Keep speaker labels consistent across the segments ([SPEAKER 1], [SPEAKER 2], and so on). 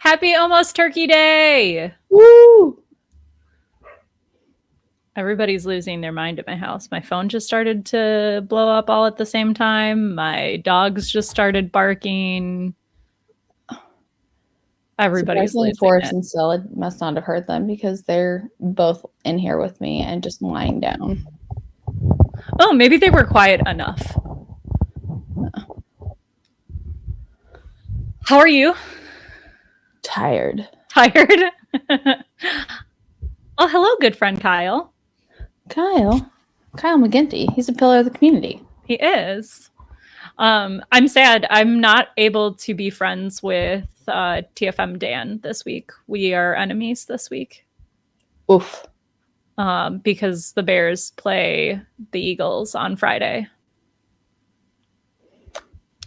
[SPEAKER 1] Happy almost Turkey Day!
[SPEAKER 2] Woo!
[SPEAKER 1] Everybody's losing their mind at my house. My phone just started to blow up all at the same time. My dogs just started barking. Everybody's
[SPEAKER 2] Surprisingly,
[SPEAKER 1] losing
[SPEAKER 2] Forrest
[SPEAKER 1] it.
[SPEAKER 2] and Stella must not have heard them because they're both in here with me and just lying down.
[SPEAKER 1] Oh, maybe they were quiet enough. How are you?
[SPEAKER 2] Tired.
[SPEAKER 1] Tired? Oh, hello, good friend Kyle.
[SPEAKER 2] Kyle McGinty. He's a pillar of the community.
[SPEAKER 1] He is. I'm sad. I'm not able to be friends with TFM Dan this week. We are enemies this week.
[SPEAKER 2] Oof.
[SPEAKER 1] Because the Bears play the Eagles on Friday.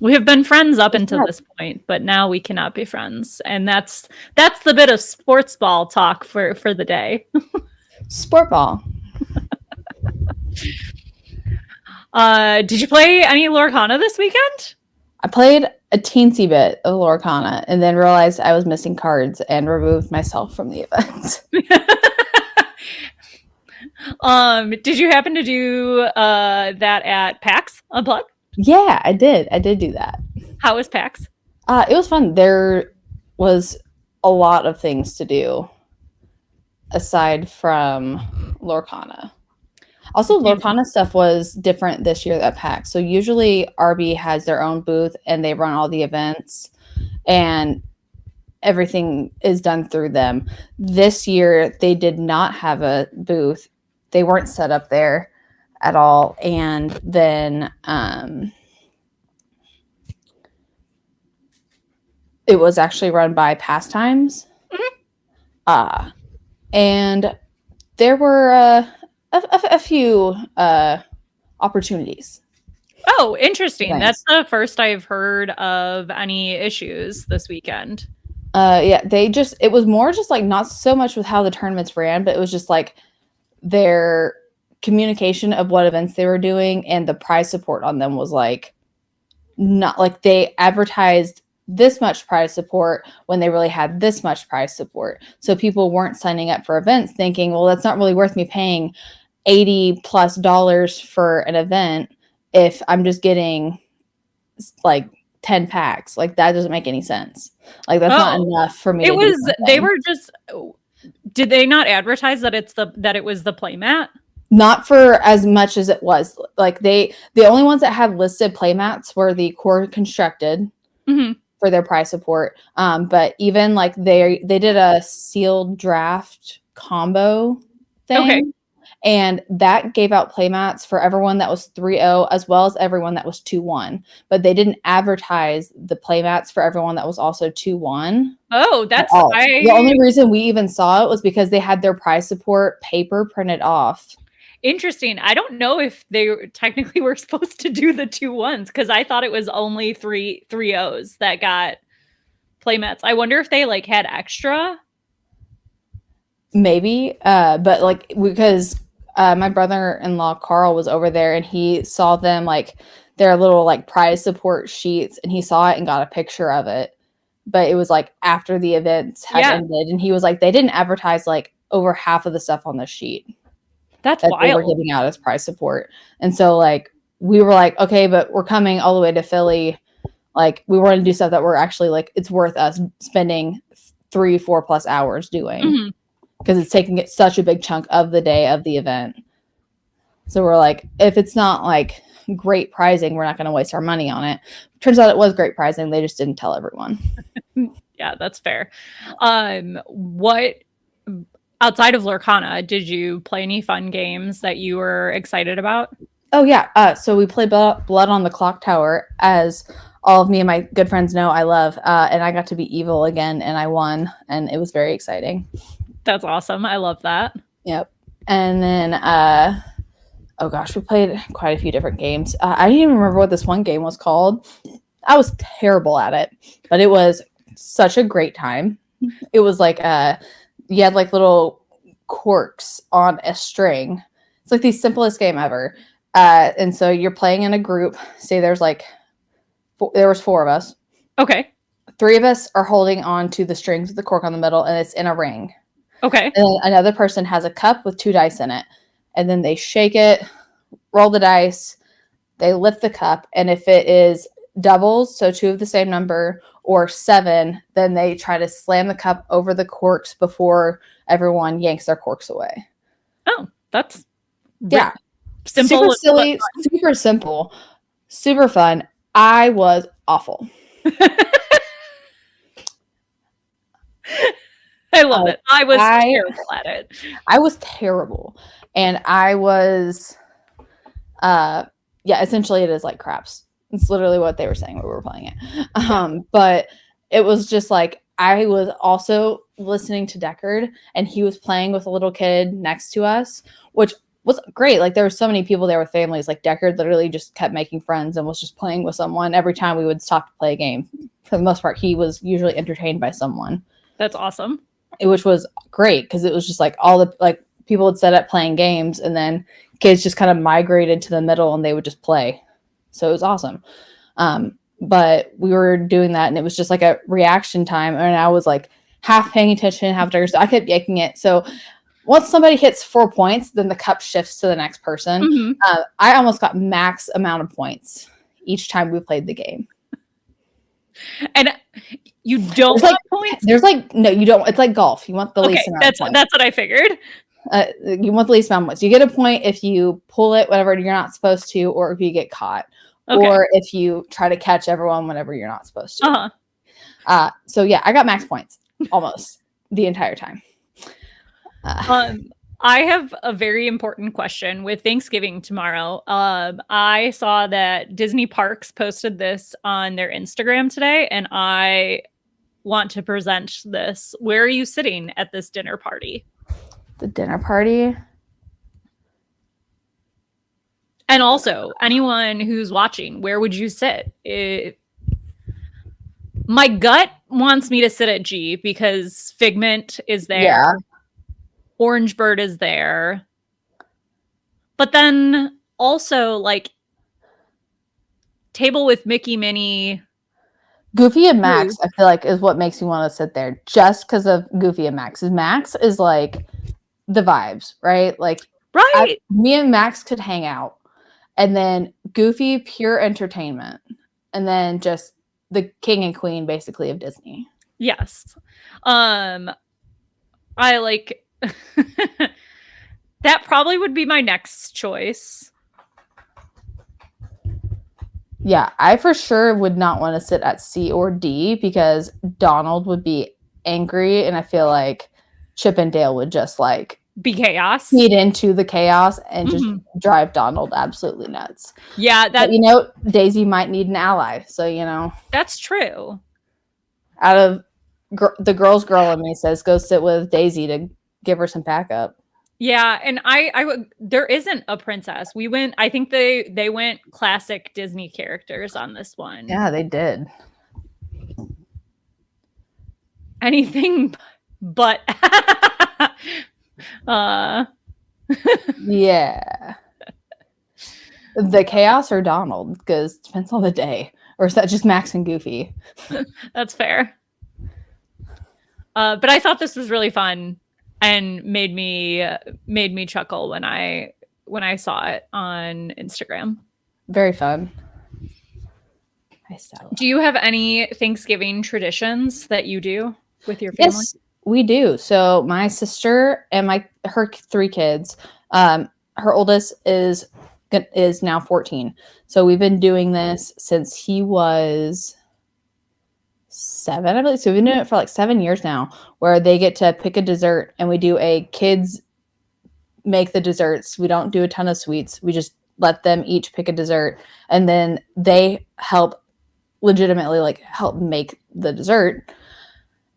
[SPEAKER 1] We have been friends up until this point, but now we cannot be friends, and that's the bit of sports ball talk for the day.
[SPEAKER 2] Sport ball.
[SPEAKER 1] Did you play any Lorcana this weekend?
[SPEAKER 2] I played a teensy bit of Lorcana and then realized I was missing cards and removed myself from the event.
[SPEAKER 1] Did you happen to do that at PAX Unplugged?
[SPEAKER 2] Yeah, I did. I did do that.
[SPEAKER 1] How was PAX?
[SPEAKER 2] It was fun. There was a lot of things to do aside from Lorcana. Also, Lorcana stuff was different this year at PAX. So usually RB has their own booth and they run all the events and everything is done through them. This year, they did not have a booth. They weren't set up there at all. And then it was actually run by Pastimes.
[SPEAKER 1] Mm-hmm.
[SPEAKER 2] And there were a few opportunities.
[SPEAKER 1] Oh, interesting. Nice. That's the first I've heard of any issues this weekend.
[SPEAKER 2] Yeah, it was more just like not so much with how the tournaments ran, but it was just like their communication of what events they were doing and the prize support on them was like not like they advertised this much prize support when they really had this much prize support. So people weren't signing up for events thinking, well, that's not really worth me paying $80+ for an event if I'm just getting like 10 packs. Like that doesn't make any sense. Like that's not enough for me.
[SPEAKER 1] They were just, did they not advertise that it was the playmat?
[SPEAKER 2] Not for as much as it was. Like the only ones that had listed playmats were the core constructed for their prize support. But even like they did a sealed draft combo thing. Okay. And that gave out playmats for everyone that was 3-0 as well as everyone that was 2-1. But they didn't advertise the playmats for everyone that was also 2-1.
[SPEAKER 1] Oh, that's
[SPEAKER 2] the only reason we even saw it was because they had their prize support paper printed off.
[SPEAKER 1] Interesting. I don't know if they technically were supposed to do the 2-1s because I thought it was only 3-0s that got playmats. I wonder if they like had extra.
[SPEAKER 2] Maybe, but like because my brother-in-law Carl was over there and he saw them like their little like prize support sheets and he saw it and got a picture of it. But it was like after the events had ended and he was like, they didn't advertise like over half of the stuff on the sheet.
[SPEAKER 1] That's
[SPEAKER 2] that
[SPEAKER 1] wild.
[SPEAKER 2] They were giving out as prize support. And so like we were like, okay, but we're coming all the way to Philly. Like we want to do stuff that we're actually like it's worth us spending 3-4+ hours doing. Because it's taking such a big chunk of the day of the event. So we're like, if it's not like great prizing, we're not going to waste our money on it. Turns out it was great prizing. They just didn't tell everyone.
[SPEAKER 1] Yeah, that's fair. What outside of Lorcana, did you play any fun games that you were excited about?
[SPEAKER 2] Oh, yeah. So we played Blood on the Clock Tower, as all of me and my good friends know I love. And I got to be evil again, and I won. And it was very exciting.
[SPEAKER 1] That's awesome. I love that.
[SPEAKER 2] Yep. And then, oh gosh, we played quite a few different games. I didn't even remember what this one game was called. I was terrible at it, but it was such a great time. It was like, you had like little corks on a string. It's like the simplest game ever. And so you're playing in a group. Say there's like, there was 4 of us.
[SPEAKER 1] Okay.
[SPEAKER 2] 3 of us are holding on to the strings with the cork on the middle, and it's in a ring.
[SPEAKER 1] Okay.
[SPEAKER 2] And then another person has a cup with 2 dice in it. And then they shake it, roll the dice, they lift the cup, and if it is doubles, so 2 of the same number, or 7, then they try to slam the cup over the corks before everyone yanks their corks away.
[SPEAKER 1] Oh, that's
[SPEAKER 2] simple. Super silly, super simple, super fun. I was awful.
[SPEAKER 1] I love it. I was terrible at it.
[SPEAKER 2] I was terrible. And I was, essentially it is like craps. It's literally what they were saying when we were playing it. But it was just like, I was also listening to Deckard, and he was playing with a little kid next to us, which was great. Like, there were so many people there with families. Like, Deckard literally just kept making friends and was just playing with someone every time we would stop to play a game. For the most part, he was usually entertained by someone.
[SPEAKER 1] That's awesome.
[SPEAKER 2] Which was great, because it was just like all the like people would set up playing games, and then kids just kind of migrated to the middle and they would just play. So it was awesome. But we were doing that, and it was just like a reaction time, and I was like half paying attention, half so I kept yanking it. So once somebody hits 4 points, then the cup shifts to the next person. Mm-hmm. I almost got max amount of points each time we played the game.
[SPEAKER 1] And you don't want points?
[SPEAKER 2] There's no, you don't. It's like golf. You want the least amount of points.
[SPEAKER 1] That's what I figured.
[SPEAKER 2] You want the least amount of points. You get a point if you pull it whenever you're not supposed to, or if you get caught, or if you try to catch everyone whenever you're not supposed to. So yeah, I got max points almost the entire time.
[SPEAKER 1] I have a very important question with Thanksgiving tomorrow. I saw that Disney Parks posted this on their Instagram today, and I want to present this. Where are you sitting at this dinner party?
[SPEAKER 2] The dinner party?
[SPEAKER 1] And also, anyone who's watching, where would you sit? My gut wants me to sit at G because Figment is there.
[SPEAKER 2] Yeah.
[SPEAKER 1] Orange Bird is there. But then also, like, table with Mickey, Minnie.
[SPEAKER 2] Goofy and Max, I feel like, is what makes you want to sit there, just because of Goofy and Max. Max is like the vibes, right? Like,
[SPEAKER 1] right.
[SPEAKER 2] Me and Max could hang out. And then Goofy, pure entertainment. And then just the king and queen, basically, of Disney.
[SPEAKER 1] Yes. I like... That probably would be my next choice.
[SPEAKER 2] Yeah, I for sure would not want to sit at C or D, because Donald would be angry, and I feel like Chip and Dale would just like
[SPEAKER 1] be chaos,
[SPEAKER 2] feed into the chaos, and just drive Donald absolutely nuts.
[SPEAKER 1] Yeah,
[SPEAKER 2] but Daisy might need an ally, so
[SPEAKER 1] that's true.
[SPEAKER 2] Out of the girl's girl in me says go sit with Daisy to give her some backup.
[SPEAKER 1] Yeah, and I would. There isn't a princess. I think they went classic Disney characters on this one.
[SPEAKER 2] Yeah, they did.
[SPEAKER 1] Anything but
[SPEAKER 2] yeah. The chaos or Donald, because it depends on the day. Or is that just Max and Goofy?
[SPEAKER 1] That's fair. But I thought this was really fun and made me chuckle when I saw it on Instagram.
[SPEAKER 2] Very fun.
[SPEAKER 1] Do you have any Thanksgiving traditions that you do with your family?
[SPEAKER 2] Yes, we do. So my sister and her 3 kids, her oldest is now 14. So we've been doing this since he was 7, I believe. So we've been doing it for like 7 years now, where they get to pick a dessert, and we do a kids make the desserts. We don't do a ton of sweets. We just let them each pick a dessert, and then they legitimately help make the dessert.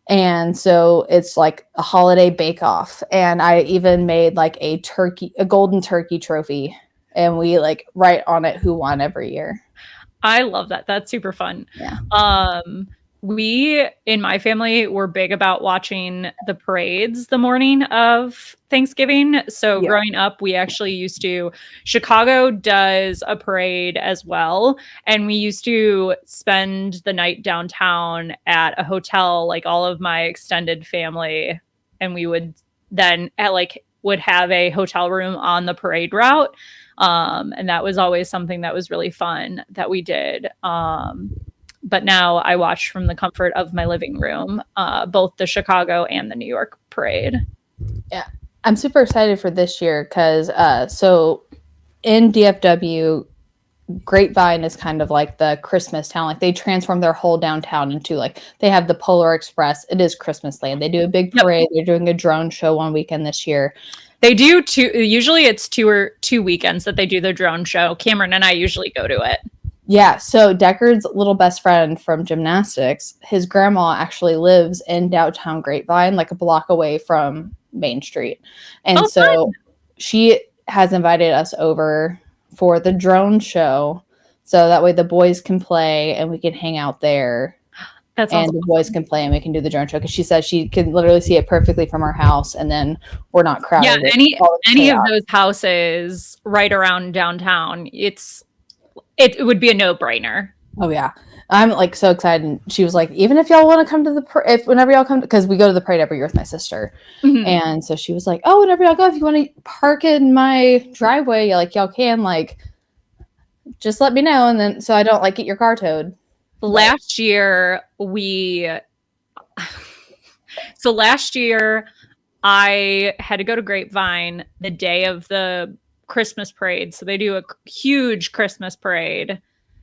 [SPEAKER 2] And so it's like a holiday bake-off. And I even made like a golden turkey trophy, and we write on it who won every year.
[SPEAKER 1] I love that. That's super fun.
[SPEAKER 2] Yeah.
[SPEAKER 1] We in my family were big about watching the parades the morning of Thanksgiving. So
[SPEAKER 2] Yeah.
[SPEAKER 1] growing up, we actually used to, Chicago does a parade as well. And we used to spend the night downtown at a hotel, like all of my extended family. And we would then would have a hotel room on the parade route. And that was always something that was really fun that we did. But now I watch from the comfort of my living room, both the Chicago and the New York parade.
[SPEAKER 2] Yeah. I'm super excited for this year because so in DFW, Grapevine is kind of like the Christmas town. Like they transform their whole downtown into like they have the Polar Express. It is Christmas land. They do a big parade. Yep. They're doing a drone show one weekend this year.
[SPEAKER 1] They do usually it's two weekends that they do the drone show. Cameron and I usually go to it.
[SPEAKER 2] Yeah, so Deckard's little best friend from gymnastics, his grandma actually lives in downtown Grapevine, like a block away from Main Street. And so she has invited us over for the drone show. So that way the boys can play and we can hang out there. That's awesome. And the boys can play and we can do the drone show because she says she can literally see it perfectly from our house and then we're not crowded.
[SPEAKER 1] Yeah, any of those houses right around downtown, it would be a no-brainer.
[SPEAKER 2] Oh yeah, I'm like so excited. And she was like, even if y'all want to come to whenever y'all come, because we go to the parade every year with my sister, and so she was like, oh, whenever y'all go, if you want to park in my driveway, y'all can, like, just let me know, and then so I don't like get your car towed.
[SPEAKER 1] Last year I had to go to Grapevine the day of the Christmas parade. So they do a huge Christmas parade.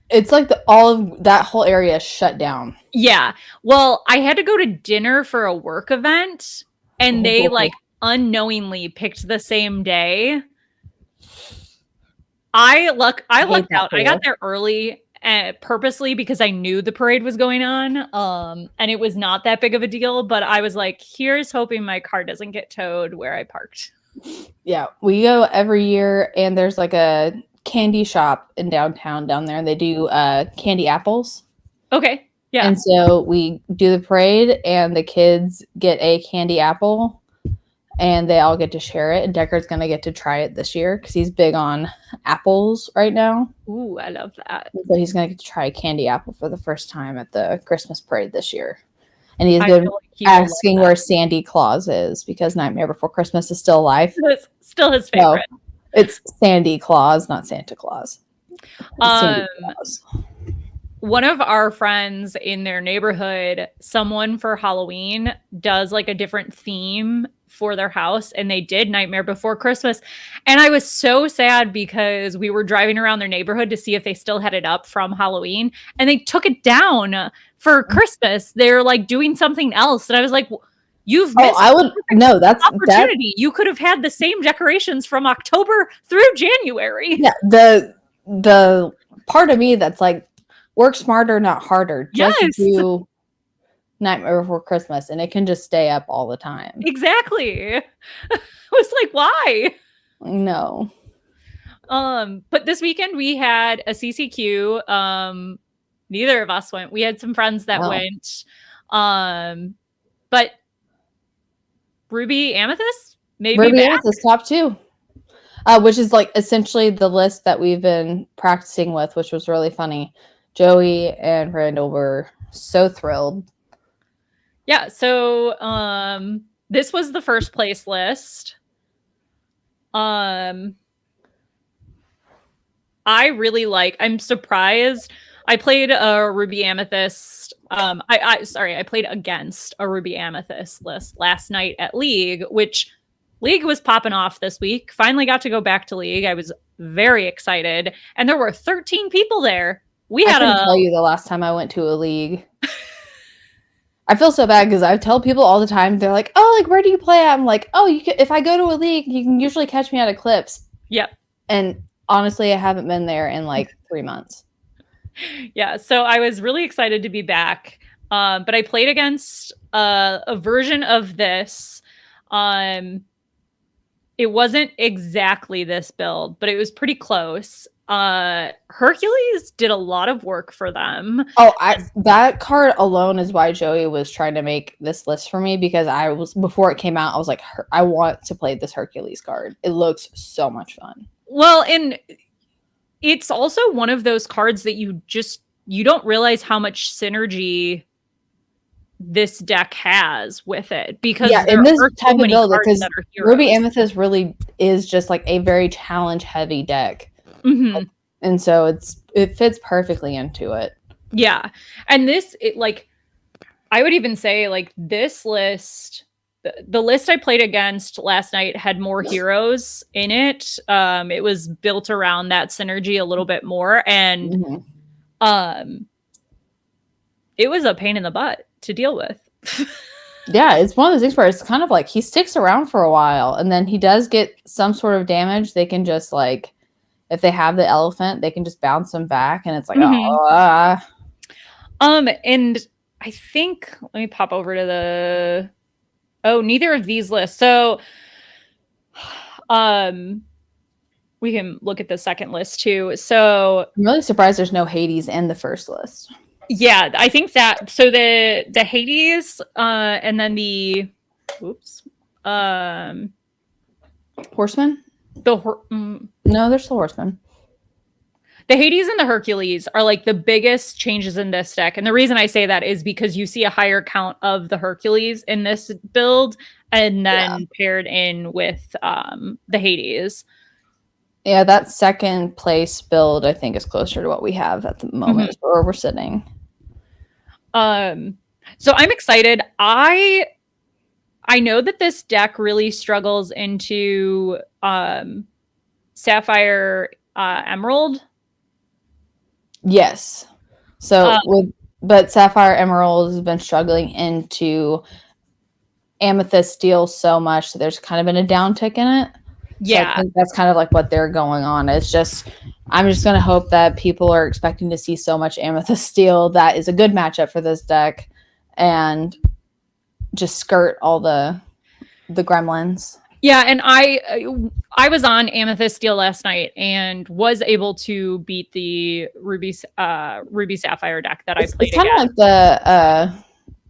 [SPEAKER 2] It's like all of that whole area is shut down.
[SPEAKER 1] Yeah. Well, I had to go to dinner for a work event and they like unknowingly picked the same day. I lucked out. I got there early purposely because I knew the parade was going on. And it was not that big of a deal, but I was like, here's hoping my car doesn't get towed where I parked.
[SPEAKER 2] Yeah, we go every year, and there's like a candy shop in downtown down there, and they do candy apples.
[SPEAKER 1] Okay, yeah.
[SPEAKER 2] And so we do the parade, and the kids get a candy apple, and they all get to share it. And Deckard's going to get to try it this year because he's big on apples right now.
[SPEAKER 1] Ooh, I love that.
[SPEAKER 2] So he's going to get to try a candy apple for the first time at the Christmas parade this year. And he's been asking where Sandy Claus is because Nightmare Before Christmas is still alive.
[SPEAKER 1] It's still his favorite.
[SPEAKER 2] So it's Sandy Claus, not Santa Claus.
[SPEAKER 1] One of our friends in their neighborhood, someone for Halloween does like a different theme for their house, and they did Nightmare Before Christmas. And I was so sad because we were driving around their neighborhood to see if they still had it up from Halloween, and they took it down for Christmas. They're like doing something else. And I was like, you've missed
[SPEAKER 2] that's
[SPEAKER 1] opportunity. You could have had the same decorations from October through January.
[SPEAKER 2] Yeah, the part of me that's like, work smarter, not harder. Just do Nightmare Before Christmas, and it can just stay up all the time.
[SPEAKER 1] Exactly. I was like, why?
[SPEAKER 2] No.
[SPEAKER 1] But this weekend we had a CCQ. Neither of us went. We had some friends that went. But Ruby Amethyst, maybe
[SPEAKER 2] Ruby Amethyst top 2. Which is like essentially the list that we've been practicing with, which was really funny. Joey and Randall were so thrilled.
[SPEAKER 1] Yeah, so this was the first place list. I'm surprised. I played a Ruby Amethyst. I played against a Ruby Amethyst list last night at League, which League was popping off this week. Finally got to go back to League. I was very excited. And there were 13 people there. I couldn't
[SPEAKER 2] tell you the last time I went to a League. I feel so bad because I tell people all the time, they're like, oh, like, where do you play at? I'm like, oh, if I go to a League, you can usually catch me at Eclipse.
[SPEAKER 1] Yep.
[SPEAKER 2] And honestly, I haven't been there in like 3 months.
[SPEAKER 1] Yeah, so I was really excited to be back. But I played against a version of this. It wasn't exactly this build, but it was pretty close. Hercules did a lot of work for them.
[SPEAKER 2] Oh, that card alone is why Joey was trying to make this list for me, because before it came out, I was like, I want to play this Hercules card. It looks so much fun.
[SPEAKER 1] Well, and it's also one of those cards that you don't realize how much synergy this deck has with it, because
[SPEAKER 2] in this type of build, because Ruby
[SPEAKER 1] heroes.
[SPEAKER 2] Amethyst really is just like a very challenge heavy deck.
[SPEAKER 1] Mm-hmm.
[SPEAKER 2] And so it fits perfectly into it.
[SPEAKER 1] Yeah. And I would even say like this list, the list I played against last night had more heroes in it. It was built around that synergy a little bit more, and it was a pain in the butt to deal with.
[SPEAKER 2] Yeah, it's one of those things where it's kind of like he sticks around for a while, and then he does get some sort of damage. They can just like, if they have the elephant, they can just bounce them back, and it's like,
[SPEAKER 1] And I think, let me pop over to neither of these lists. So, we can look at the second list too. So
[SPEAKER 2] I'm really surprised there's no Hades in the first list.
[SPEAKER 1] Yeah, I think that, so the Hades, and then the
[SPEAKER 2] Horseman? No, there's the Horseman.
[SPEAKER 1] The Hades and the Hercules are like the biggest changes in this deck. And the reason I say that is because you see a higher count of the Hercules in this build, and then paired in with the Hades.
[SPEAKER 2] Yeah, that second place build, I think, is closer to what we have at the moment where we're sitting.
[SPEAKER 1] So I'm excited. I know that this deck really struggles into Sapphire Emerald.
[SPEAKER 2] Yes. So but Sapphire Emerald has been struggling into Amethyst Steel so much that there's kind of been a downtick in it.
[SPEAKER 1] Yeah.
[SPEAKER 2] So I think that's kind of like what they're going on. It's just, I'm just going to hope that people are expecting to see so much Amethyst Steel that is a good matchup for this deck, and just skirt all the gremlins.
[SPEAKER 1] Yeah, and I was on Amethyst Steel last night and was able to beat the Ruby Sapphire deck that I played.
[SPEAKER 2] It's kind of like the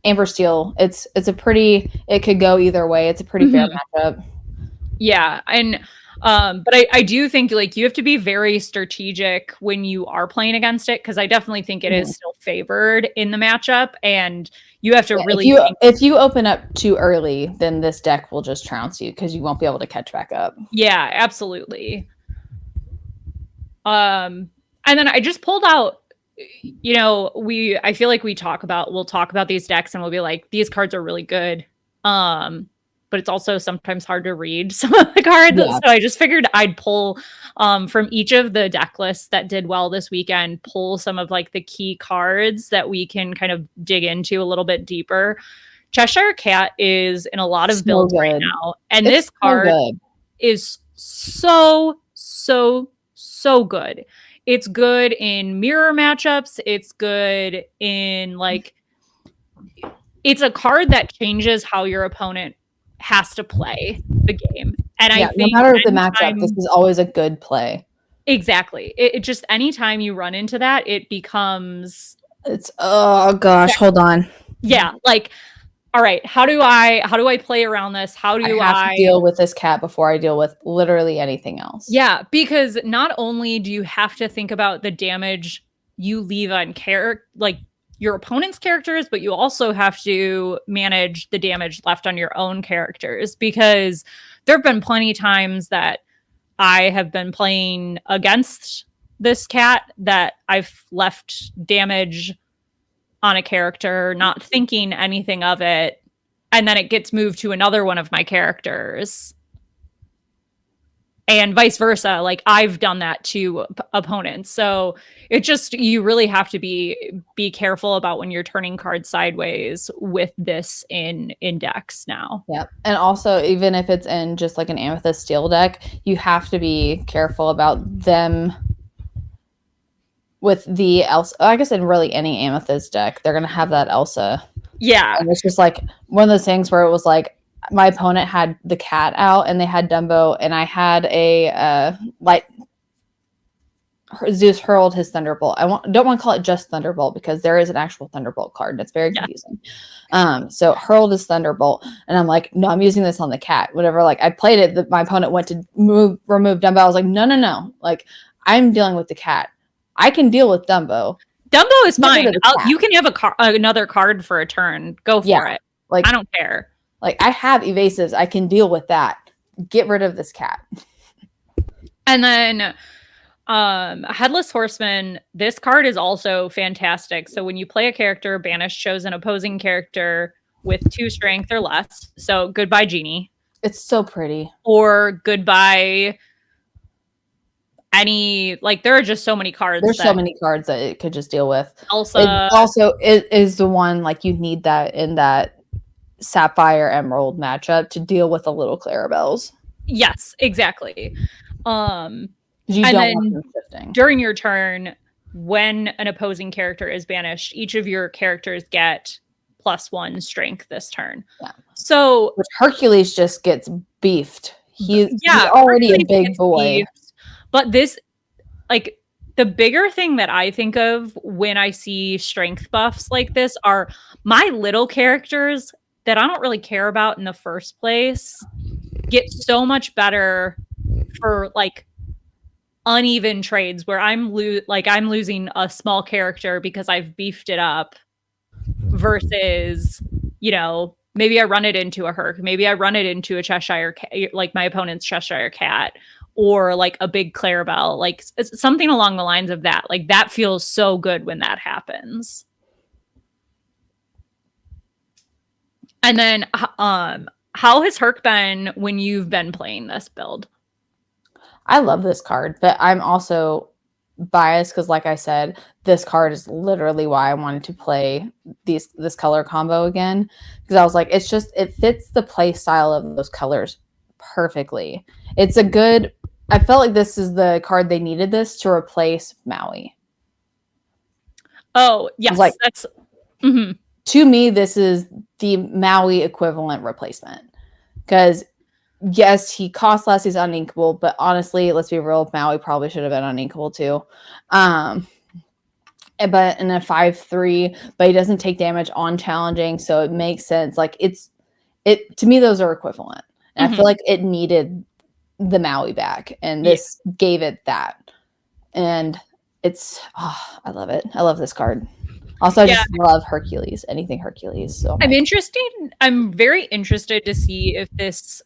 [SPEAKER 2] Amber Steel. It could go either way. It's a pretty fair matchup.
[SPEAKER 1] Yeah, and but I do think like you have to be very strategic when you are playing against it, because I definitely think it is still favored in the matchup, and you have to really
[SPEAKER 2] if you open up too early, then this deck will just trounce you because you won't be able to catch back up.
[SPEAKER 1] Yeah, absolutely. And then I just pulled out, I feel like we'll talk about these decks and we'll be like, these cards are really good. But it's also sometimes hard to read some of the cards. Yeah. So I just figured I'd pull from each of the deck lists that did well this weekend, pull some of like the key cards that we can kind of dig into a little bit deeper. Cheshire Cat is in a lot of builds right now. And this card is so good. It's good in mirror matchups. It's good in it's a card that changes how your opponent has to play the game. And I think
[SPEAKER 2] no matter the matchup, this is always a good play.
[SPEAKER 1] Exactly. It just, anytime you run into that, it becomes,
[SPEAKER 2] oh gosh, hold on.
[SPEAKER 1] Yeah. Like, all right, how do I play around this? How do I
[SPEAKER 2] have to deal with this cat before I deal with literally anything else?
[SPEAKER 1] Yeah, because not only do you have to think about the damage you leave on your opponent's characters, but you also have to manage the damage left on your own characters, because there have been plenty of times that I have been playing against this cat that I've left damage on a character, not thinking anything of it, and then it gets moved to another one of my characters. And vice versa. Like, I've done that to opponents. So it just, you really have to be careful about when you're turning cards sideways with this in decks now.
[SPEAKER 2] Yeah. And also, even if it's in just like an Amethyst Steel deck, you have to be careful about them with the Elsa. I guess in really any Amethyst deck, they're going to have that Elsa.
[SPEAKER 1] Yeah.
[SPEAKER 2] And it's just like one of those things where it was like, my opponent had the cat out and they had Dumbo, and I had a Zeus hurled his Thunderbolt. Don't want to call it just Thunderbolt because there is an actual Thunderbolt card. It's very confusing. So hurled his Thunderbolt, and I'm like, no, I'm using this on the cat. Whatever. Like I played it, my opponent went to remove Dumbo. I was like, no. Like I'm dealing with the cat. I can deal with Dumbo.
[SPEAKER 1] Dumbo is fine. You can have another card for a turn. Go for it. Like I don't care.
[SPEAKER 2] Like I have evasives. I can deal with that. Get rid of this cat.
[SPEAKER 1] And then Headless Horseman, this card is also fantastic. So when you play a character, banish shows an opposing character with 2 strength or less. So goodbye Genie.
[SPEAKER 2] It's so pretty.
[SPEAKER 1] Or goodbye any, like there are just so many cards.
[SPEAKER 2] There's so many cards that it could just deal with.
[SPEAKER 1] Elsa
[SPEAKER 2] it is the one, like you need that in that Sapphire Emerald matchup to deal with the little Clarabelles.
[SPEAKER 1] Yes, exactly.
[SPEAKER 2] You
[SPEAKER 1] and
[SPEAKER 2] don't
[SPEAKER 1] then
[SPEAKER 2] want them shifting.
[SPEAKER 1] During your turn, when an opposing character is banished, each of your characters get +1 strength this turn.
[SPEAKER 2] Yeah.
[SPEAKER 1] So
[SPEAKER 2] which Hercules just gets beefed. He's already Hercules a big boy. Beefed,
[SPEAKER 1] but this, like, the bigger thing that I think of when I see strength buffs like this are my little characters that I don't really care about in the first place get so much better for like uneven trades where I'm losing a small character because I've beefed it up versus, you know, maybe I run it into a Herc, maybe I run it into a Cheshire cat, like my opponent's Cheshire cat, or like a big Clarabelle, like something along the lines of that. Like that feels so good when that happens. And then how has Herc been when you've been playing this build?
[SPEAKER 2] I love this card, but I'm also biased because, like I said, this card is literally why I wanted to play this color combo again. Because I was like, it fits the play style of those colors perfectly. It's a good. I felt like this is the card they needed this to replace Maui.
[SPEAKER 1] Oh yes,
[SPEAKER 2] like
[SPEAKER 1] that's.
[SPEAKER 2] To me, this is the Maui equivalent replacement because. Yes, he costs less. He's uninkable, but honestly, let's be real. Maui probably should have been uninkable too. But in a 5/3, but he doesn't take damage on challenging, so it makes sense. Like it to me, those are equivalent. And I feel like it needed the Maui back, and this gave it that. And I love it. I love this card. Also, I just love Hercules. Anything Hercules. So
[SPEAKER 1] I'm very interested to see if this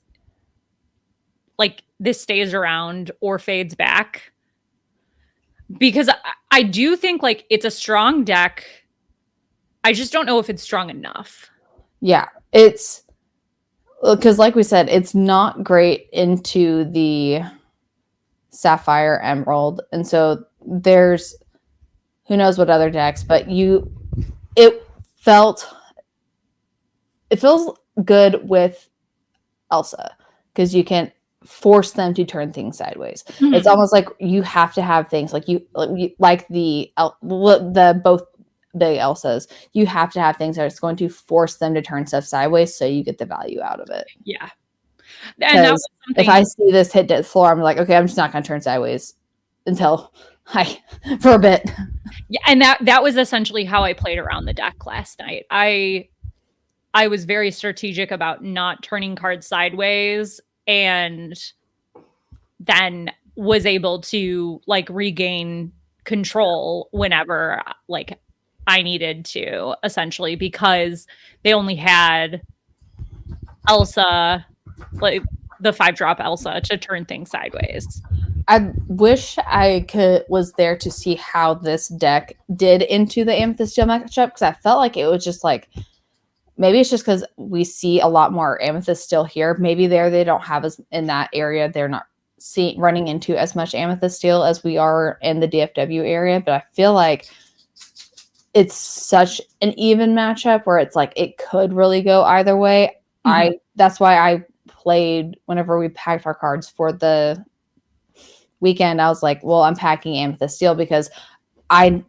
[SPEAKER 1] stays around or fades back, because I do think like it's a strong deck. I just don't know if it's strong enough.
[SPEAKER 2] Yeah, it's because like we said, it's not great into the Sapphire Emerald, and so there's who knows what other decks, but it feels good with Elsa because you can force them to turn things sideways. Mm-hmm. It's almost like you have to have things like the both big Elsas. You have to have things that are going to force them to turn stuff sideways so you get the value out of it.
[SPEAKER 1] Yeah. And that was
[SPEAKER 2] if I see this hit the floor, I'm like, okay, I'm just not going to turn sideways until for a bit.
[SPEAKER 1] Yeah, and that was essentially how I played around the deck last night. I was very strategic about not turning cards sideways, and then was able to like regain control whenever like I needed to, essentially, because they only had Elsa, like the 5-drop Elsa, to turn things sideways.
[SPEAKER 2] I wish I was there to see how this deck did into the Amethyst Steel matchup, because I felt like it was just like, maybe it's just because we see a lot more Amethyst Steel here. Maybe they don't have as in that area. They're not running into as much Amethyst Steel as we are in the DFW area. But I feel like it's such an even matchup where it's like it could really go either way. Mm-hmm. That's why I played whenever we packed our cards for the weekend. I was like, well, I'm packing Amethyst Steel because I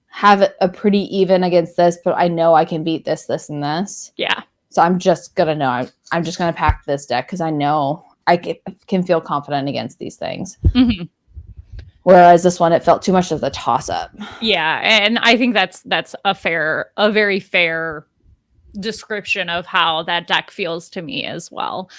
[SPEAKER 2] have a pretty even against this, but I know I can beat this, and this.
[SPEAKER 1] Yeah.
[SPEAKER 2] So I'm just gonna know. I'm just gonna pack this deck because I know I can feel confident against these things.
[SPEAKER 1] Mm-hmm.
[SPEAKER 2] Whereas this one, it felt too much of the toss up.
[SPEAKER 1] Yeah, and I think that's a very fair description of how that deck feels to me as well.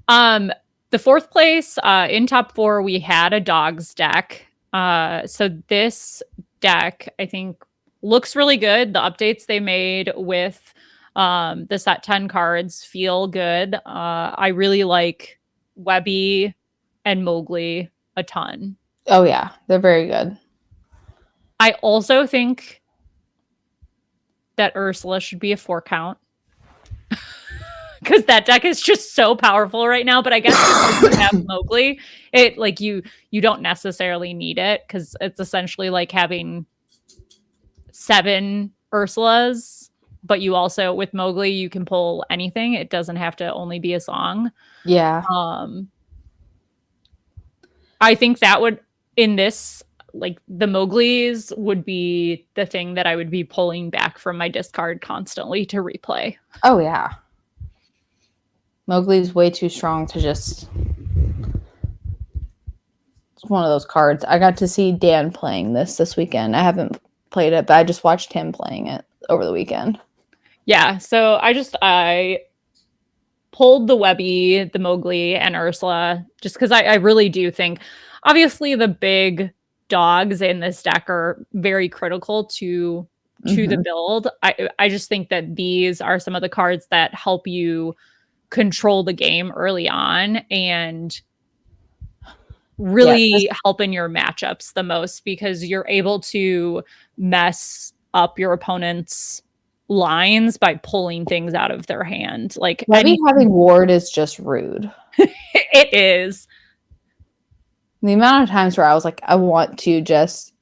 [SPEAKER 1] The fourth place in top 4, we had a dogs deck. So this deck, I think, looks really good. The updates they made with the set 10 cards feel good. I really like Webby and Mowgli a ton.
[SPEAKER 2] Oh yeah, they're very good.
[SPEAKER 1] I also think that Ursula should be a 4 count. Because that deck is just so powerful right now. But I guess if you have Mowgli, it like you don't necessarily need it because it's essentially like having 7 Ursulas. But you also with Mowgli you can pull anything. It doesn't have to only be a song.
[SPEAKER 2] Yeah.
[SPEAKER 1] I think that would in this like the Mowglis would be the thing that I would be pulling back from my discard constantly to replay.
[SPEAKER 2] Oh yeah. Mowgli's way too strong to just. It's one of those cards. I got to see Dan playing this weekend. I haven't played it, but I just watched him playing it over the weekend.
[SPEAKER 1] Yeah, so I pulled the Webby, the Mowgli, and Ursula just because I really do think, obviously, the big dogs in this deck are very critical to the build. I just think that these are some of the cards that help you control the game early on and really help in your matchups the most because you're able to mess up your opponent's lines by pulling things out of their hand. Like
[SPEAKER 2] maybe having ward is just rude.
[SPEAKER 1] It is.
[SPEAKER 2] The amount of times where I was like, I want to just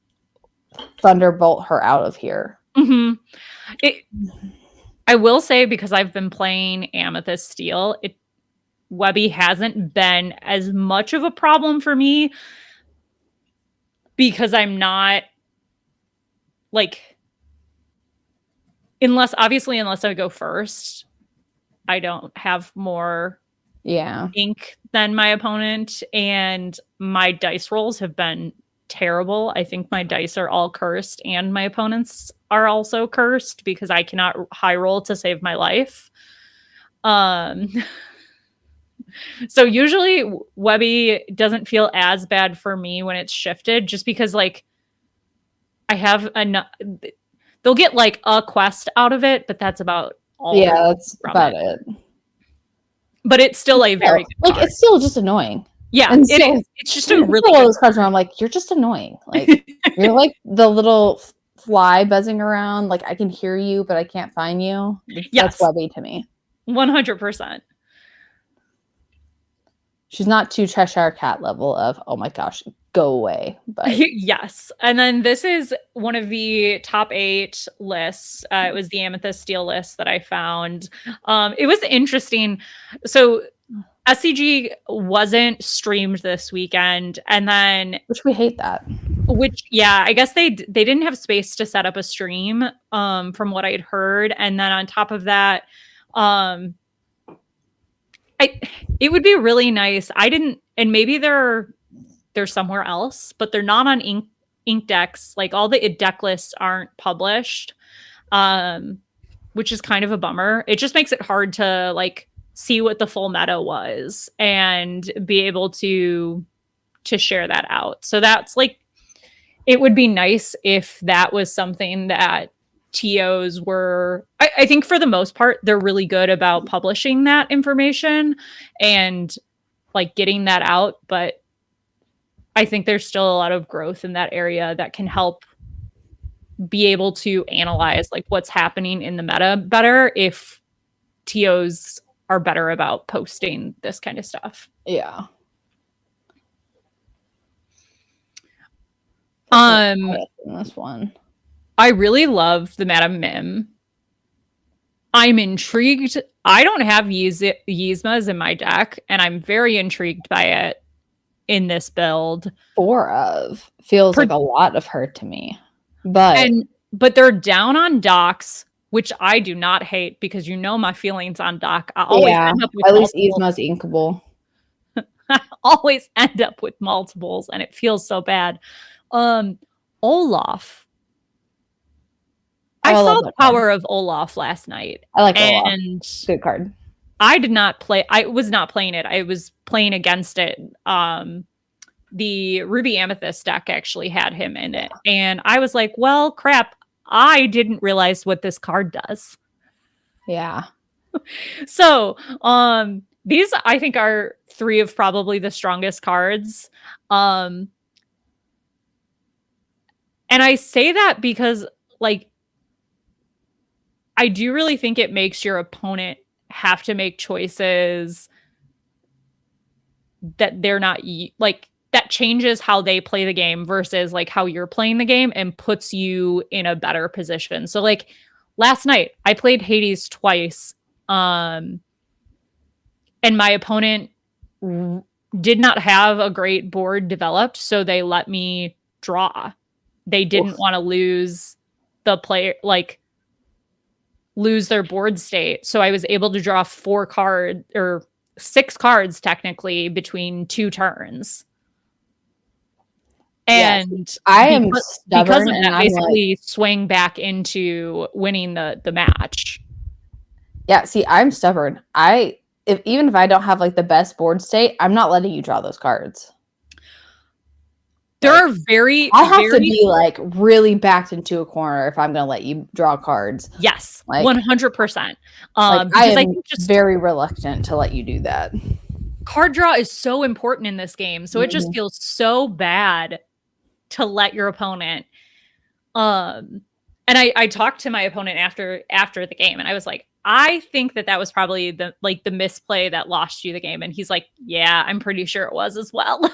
[SPEAKER 2] thunderbolt her out of here.
[SPEAKER 1] Mm-hmm. I will say because I've been playing Amethyst Steel, Webby hasn't been as much of a problem for me because I'm not like unless I go first, I don't have more ink than my opponent and my dice rolls have been terrible. I think my dice are all cursed and my opponents are also cursed because I cannot high roll to save my life. So usually Webby doesn't feel as bad for me when it's shifted just because like I have enough. They'll get like a quest out of it, but that's about all.
[SPEAKER 2] Yeah, that's about it.
[SPEAKER 1] But it's still a very good
[SPEAKER 2] like
[SPEAKER 1] card.
[SPEAKER 2] It's still just annoying.
[SPEAKER 1] Yeah,
[SPEAKER 2] and
[SPEAKER 1] it is. It's just a really
[SPEAKER 2] one of those cards where I'm like, you're just annoying. Like you're like the little fly buzzing around. Like I can hear you, but I can't find you.
[SPEAKER 1] Yes.
[SPEAKER 2] That's Webby to me.
[SPEAKER 1] 100%.
[SPEAKER 2] She's not too Cheshire Cat level of, oh my gosh, go away. But
[SPEAKER 1] yes. And then this is one of the top 8 lists. It was the Amethyst Steel list that I found. It was interesting. So SCG wasn't streamed this weekend. And then
[SPEAKER 2] which we hate that.
[SPEAKER 1] I guess they didn't have space to set up a stream from what I had heard. And then on top of that, it would be really nice. I didn't, and maybe they're somewhere else, but they're not on ink decks. Like all the deck lists aren't published, which is kind of a bummer. It just makes it hard to like see what the full meta was and be able to share that out. So that's like, it would be nice if that was something that TOs were, I think for the most part, they're really good about publishing that information and like getting that out. But I think there's still a lot of growth in that area that can help be able to analyze like what's happening in the meta better if TOs are better about posting this kind of stuff.
[SPEAKER 2] Yeah. This one.
[SPEAKER 1] I really love the Madame Mim. I'm intrigued. I don't have Yzmas in my deck, and I'm very intrigued by it in this build.
[SPEAKER 2] 4 of feels like a lot of her to me.
[SPEAKER 1] But they're down on docks, which I do not hate because you know my feelings on dock. I always end up with
[SPEAKER 2] at least Yzma's inkable.
[SPEAKER 1] I always end up with multiples, and it feels so bad. Olaf.
[SPEAKER 2] Oh,
[SPEAKER 1] I
[SPEAKER 2] I love
[SPEAKER 1] saw
[SPEAKER 2] that
[SPEAKER 1] the
[SPEAKER 2] card.
[SPEAKER 1] power of Olaf last night.
[SPEAKER 2] I like Olaf.
[SPEAKER 1] And
[SPEAKER 2] Good card.
[SPEAKER 1] I did not play. I was not playing it. I was playing against it. The Ruby Amethyst deck actually had him in it. And I was like, well, crap. I didn't realize what this card does.
[SPEAKER 2] Yeah.
[SPEAKER 1] So, these I think are 3 of probably the strongest cards. And I say that because, like, I do really think it makes your opponent have to make choices that they're not like, that changes how they play the game versus like how you're playing the game, and puts you in a better position. So like last night I played Hades twice, and my opponent did not have a great board developed, so they let me draw. They didn't want to lose the player, like lose their board state. So I was able to draw 4 cards, or 6 cards technically, between 2 turns. And
[SPEAKER 2] yes, I am stubborn,
[SPEAKER 1] because of that,
[SPEAKER 2] and
[SPEAKER 1] basically like, swing back into winning the match.
[SPEAKER 2] Yeah, see, I'm stubborn. Even if I don't have like the best board state, I'm not letting you draw those cards.
[SPEAKER 1] There are very
[SPEAKER 2] I have to be like really backed into a corner if I'm going to let you draw cards.
[SPEAKER 1] Yes,
[SPEAKER 2] like
[SPEAKER 1] 100%.
[SPEAKER 2] I am just very reluctant to let you do that.
[SPEAKER 1] Card draw is so important in this game, so it just feels so bad to let your opponent. And I talked to my opponent after the game, and I was like, I think that was probably the misplay that lost you the game. And he's like, yeah, I'm pretty sure it was as well.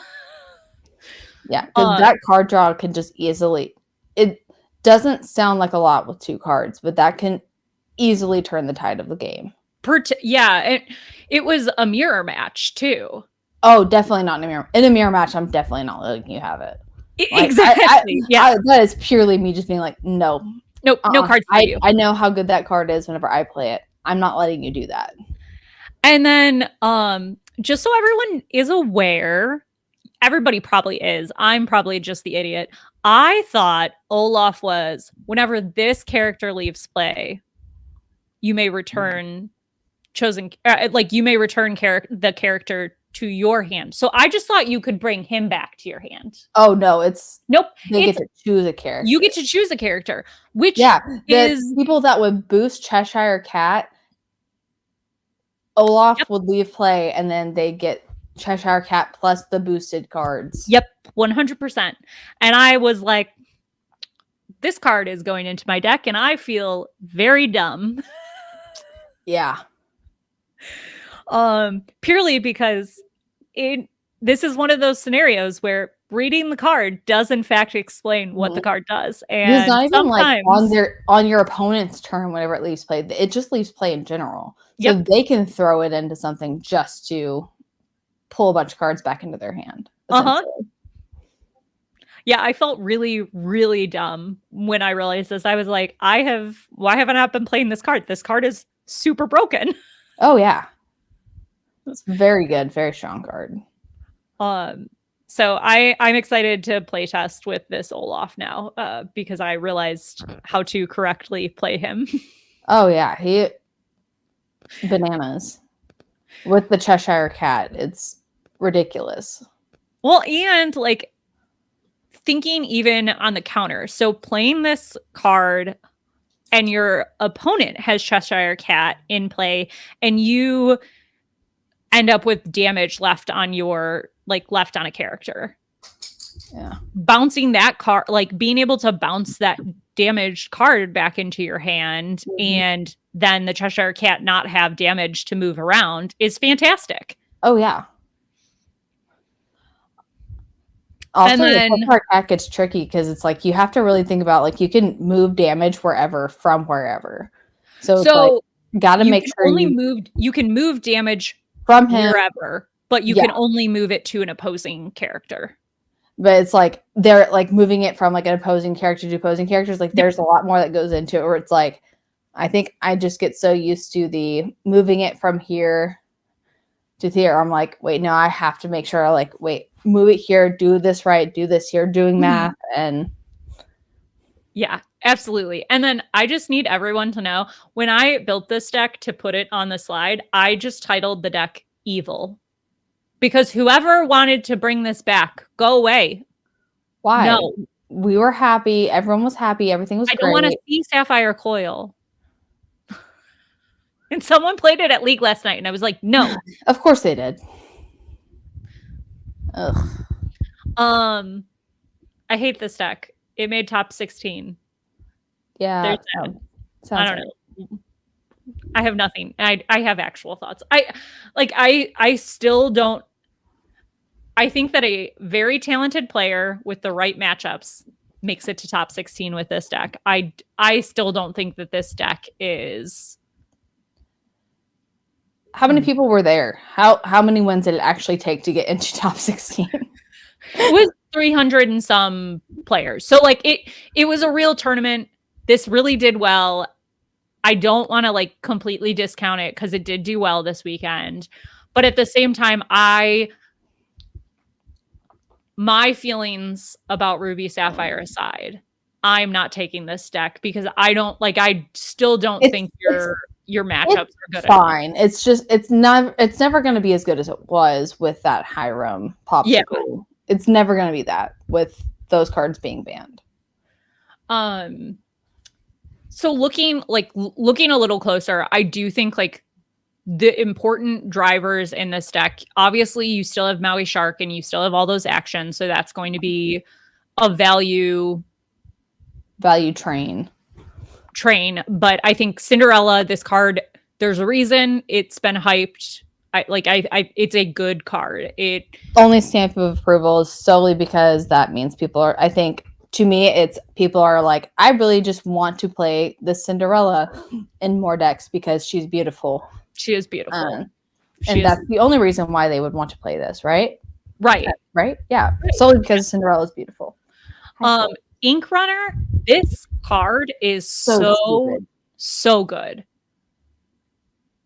[SPEAKER 2] Yeah, because that card draw can just easily, it doesn't sound like a lot with 2 cards, but that can easily turn the tide of the game.
[SPEAKER 1] Yeah, it was a mirror match too.
[SPEAKER 2] Oh, definitely not in a mirror. In a mirror match, I'm definitely not letting you have it.
[SPEAKER 1] Like, exactly.
[SPEAKER 2] That is purely me just being like, no.
[SPEAKER 1] Nope, no cards for you.
[SPEAKER 2] I know how good that card is whenever I play it. I'm not letting you do that. And
[SPEAKER 1] then, just so everyone is aware, everybody probably is. I'm probably just the idiot. I thought Olaf was, whenever this character leaves play, you may return you may return the character to your hand. So I just thought you could bring him back to your hand.
[SPEAKER 2] Oh no,
[SPEAKER 1] nope.
[SPEAKER 2] They get to choose a character.
[SPEAKER 1] You get to choose a character, which
[SPEAKER 2] is people that would boost Cheshire Cat. Olaf would leave play, and then they get Cheshire Cat plus the boosted cards.
[SPEAKER 1] Yep, 100%. And I was like, this card is going into my deck, and I feel very dumb.
[SPEAKER 2] Yeah.
[SPEAKER 1] Purely because this is one of those scenarios where reading the card does in fact explain what the card does. And
[SPEAKER 2] it's not even like on your opponent's turn whenever it leaves play. It just leaves play in general. So they can throw it into something just to pull a bunch of cards back into their hand.
[SPEAKER 1] Yeah, I felt really, really dumb when I realized this. I was like, why haven't I been playing this card? This card is super broken.
[SPEAKER 2] Oh yeah. It's very good, very strong card.
[SPEAKER 1] So I'm excited to play test with this Olaf now, because I realized how to correctly play him.
[SPEAKER 2] Oh yeah, he bananas with the Cheshire Cat. It's ridiculous.
[SPEAKER 1] Well, and like thinking even on the counter. So playing this card and your opponent has Cheshire Cat in play, and you end up with damage left on a character.
[SPEAKER 2] Yeah.
[SPEAKER 1] Bouncing that card, like being able to bounce that damaged card back into your hand, and then the Cheshire Cat not have damage to move around is fantastic.
[SPEAKER 2] Oh yeah. Also, the Cheshire Cat gets tricky because it's like you have to really think about, like, you can move damage wherever from wherever. So it's like, gotta make sure
[SPEAKER 1] you can move damage
[SPEAKER 2] from him
[SPEAKER 1] wherever, but you can only move it to an opposing character.
[SPEAKER 2] But it's like they're like moving it from like an opposing character to opposing characters. Like there's a lot more that goes into it, where it's like, I think I just get so used to the moving it from here to here. I'm like, wait, no, I have to make sure, like, wait, move it here, do this right, do this here, doing math, and
[SPEAKER 1] yeah, absolutely. And then I just need everyone to know, when I built this deck to put it on the slide, I just titled the deck Evil. Because whoever wanted to bring this back, go away.
[SPEAKER 2] why?
[SPEAKER 1] No,
[SPEAKER 2] We were happy. Everyone was happy. Everything was
[SPEAKER 1] I don't want to
[SPEAKER 2] great.
[SPEAKER 1] see Sapphire Coil. And someone played it at League last night, and I was like, no.
[SPEAKER 2] Of course they did. Ugh.
[SPEAKER 1] I hate this deck. It made top 16.
[SPEAKER 2] Yeah.
[SPEAKER 1] I don't know. I have nothing. I have actual thoughts. I still don't. I think that a very talented player with the right matchups makes it to top 16 with this deck. I still don't think that this deck is.
[SPEAKER 2] How many people were there? How many wins did it actually take to get into top 16?
[SPEAKER 1] It was 300 and some players. So like it was a real tournament. This really did well. I don't want to like completely discount it because it did do well this weekend. But at the same time, my feelings about Ruby Sapphire aside, I'm not taking this deck because I still don't think your matchups are good
[SPEAKER 2] fine.
[SPEAKER 1] enough.
[SPEAKER 2] It's never going to be as good as it was with that Hiram popsicle. Yeah. It's never going to be that with those cards being banned.
[SPEAKER 1] So looking a little closer, I do think like the important drivers in this deck, obviously you still have Maui Shark and you still have all those actions. So that's going to be a value
[SPEAKER 2] train.
[SPEAKER 1] But I think Cinderella, this card, there's a reason it's been hyped. It's a good card. It
[SPEAKER 2] only stamp of approval is solely because that means people are, I think to me, it's people are like, I really just want to play the Cinderella in more decks because she's beautiful.
[SPEAKER 1] She is beautiful.
[SPEAKER 2] And that's the only reason why they would want to play this, right?
[SPEAKER 1] Right.
[SPEAKER 2] Right? Yeah. Right. Solely because Cinderella is beautiful.
[SPEAKER 1] Ink Runner, this card is so good.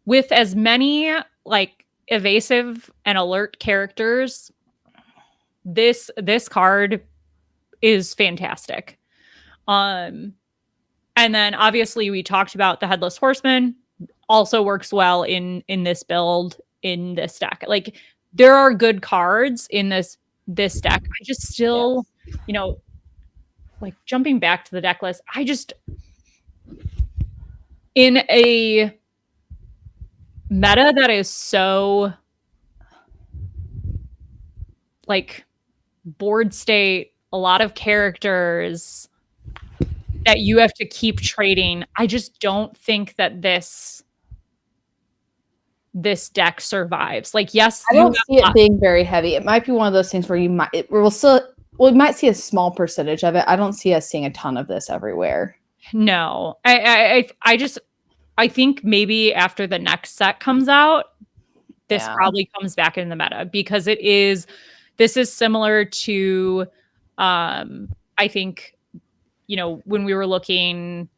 [SPEAKER 1] With as many like evasive and alert characters, this card is fantastic. And then obviously we talked about the Headless Horseman, also works well in this build, in this deck. Like there are good cards in this deck. I just still, like jumping back to the deck list, I just, in a meta that is so like board state, a lot of characters that you have to keep trading, I just don't think that this deck survives. Like, yes,
[SPEAKER 2] I don't see it being very heavy. It might be one of those things where we might see a small percentage of it. I don't see us seeing a ton of this everywhere.
[SPEAKER 1] No, I think maybe after the next set comes out, this probably comes back in the meta because this is similar to, I think, when we were looking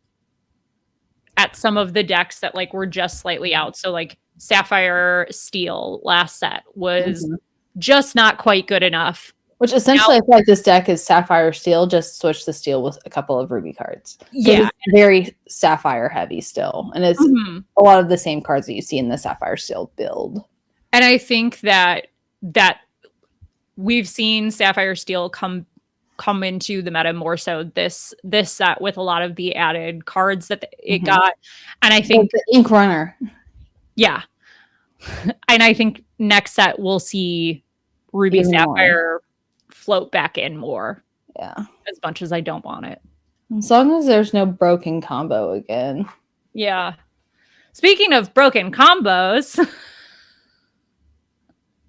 [SPEAKER 1] at some of the decks that like were just slightly out. So like Sapphire Steel last set was just not quite good enough.
[SPEAKER 2] Which essentially, I feel like this deck is Sapphire Steel, just switch the Steel with a couple of Ruby cards.
[SPEAKER 1] Yeah.
[SPEAKER 2] It's very Sapphire heavy still. And it's a lot of the same cards that you see in the Sapphire Steel build.
[SPEAKER 1] And I think that we've seen Sapphire Steel come into the meta more so this set with a lot of the added cards that it got. And I think
[SPEAKER 2] the Ink Runner.
[SPEAKER 1] Yeah. And I think next set we'll see Ruby even Sapphire more float back in more.
[SPEAKER 2] Yeah.
[SPEAKER 1] As much as I don't want it.
[SPEAKER 2] As long as there's no broken combo again.
[SPEAKER 1] Yeah. Speaking of broken combos,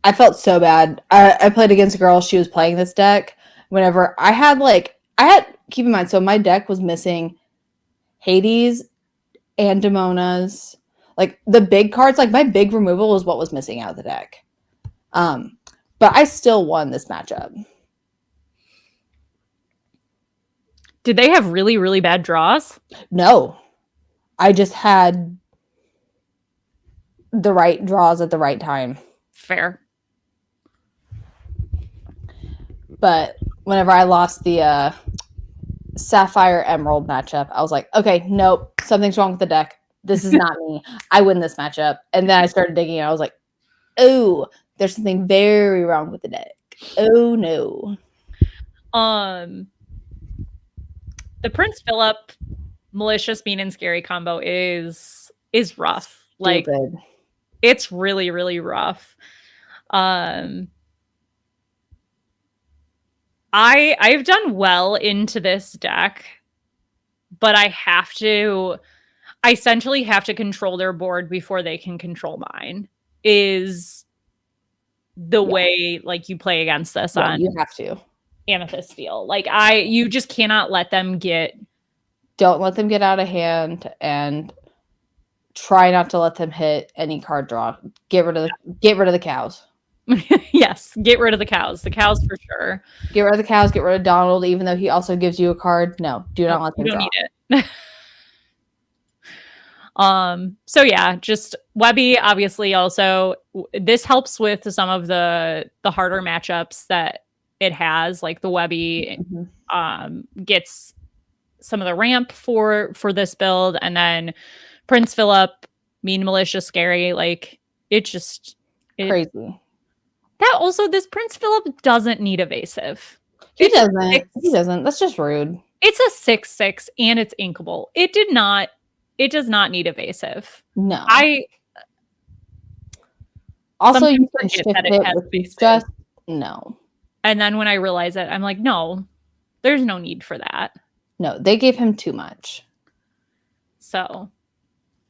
[SPEAKER 2] I felt so bad. I played against a girl. She was playing this deck. Whenever I had keep in mind, so my deck was missing Hades and Demona's. Like the big cards, like my big removal was what was missing out of the deck. But I still won this matchup.
[SPEAKER 1] Did they have really, really bad draws?
[SPEAKER 2] No. I just had the right draws at the right time.
[SPEAKER 1] Fair.
[SPEAKER 2] But whenever I lost the Sapphire Emerald matchup, I was like, okay, nope, something's wrong with the deck. This is not me. I win this matchup. And then I started digging and I was like, oh, there's something very wrong with the deck. Oh no.
[SPEAKER 1] The Prince Philip malicious, mean, and scary combo is rough.
[SPEAKER 2] Stupid.
[SPEAKER 1] Like, it's really, really rough. I've done well into this deck, but I essentially have to control their board before they can control mine. Is the way like you play against this on
[SPEAKER 2] you have to
[SPEAKER 1] Amethyst Steel. Like you just cannot let them
[SPEAKER 2] don't let them get out of hand, and try not to let them hit any card draw. Get rid of the cows.
[SPEAKER 1] Yes, get rid of the cows. The cows for sure.
[SPEAKER 2] Get rid of the cows, get rid of Donald, even though he also gives you a card. No, do not let them draw.
[SPEAKER 1] Need it. So yeah, just Webby obviously also this helps with some of the harder matchups that it has. Like the Webby gets some of the ramp for this build, and then Prince Philip, mean, malicious, scary, like crazy. That also, this Prince Philip doesn't need evasive.
[SPEAKER 2] He doesn't. That's just rude.
[SPEAKER 1] It's a 6/6 and it's inkable. It does not need evasive.
[SPEAKER 2] No.
[SPEAKER 1] Also,
[SPEAKER 2] you can shift it with just no.
[SPEAKER 1] And then when I realize it, I'm like, no, there's no need for that.
[SPEAKER 2] No, they gave him too much.
[SPEAKER 1] So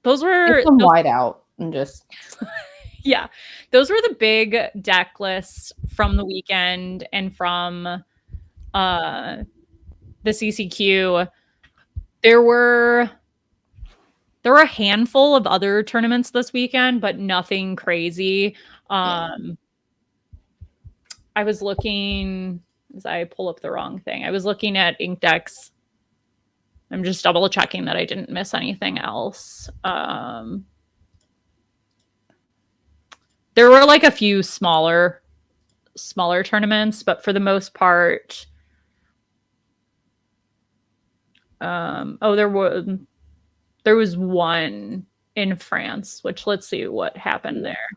[SPEAKER 1] those were
[SPEAKER 2] wide out and just
[SPEAKER 1] yeah, those were the big deck lists from the weekend and from the CCQ. There were a handful of other tournaments this weekend, but nothing crazy. I was looking, as I pull up the wrong thing, I was looking at Ink Decks. I'm just double checking that I didn't miss anything else. There were like a few smaller tournaments, but for the most part, there was one in France, which let's see what happened there.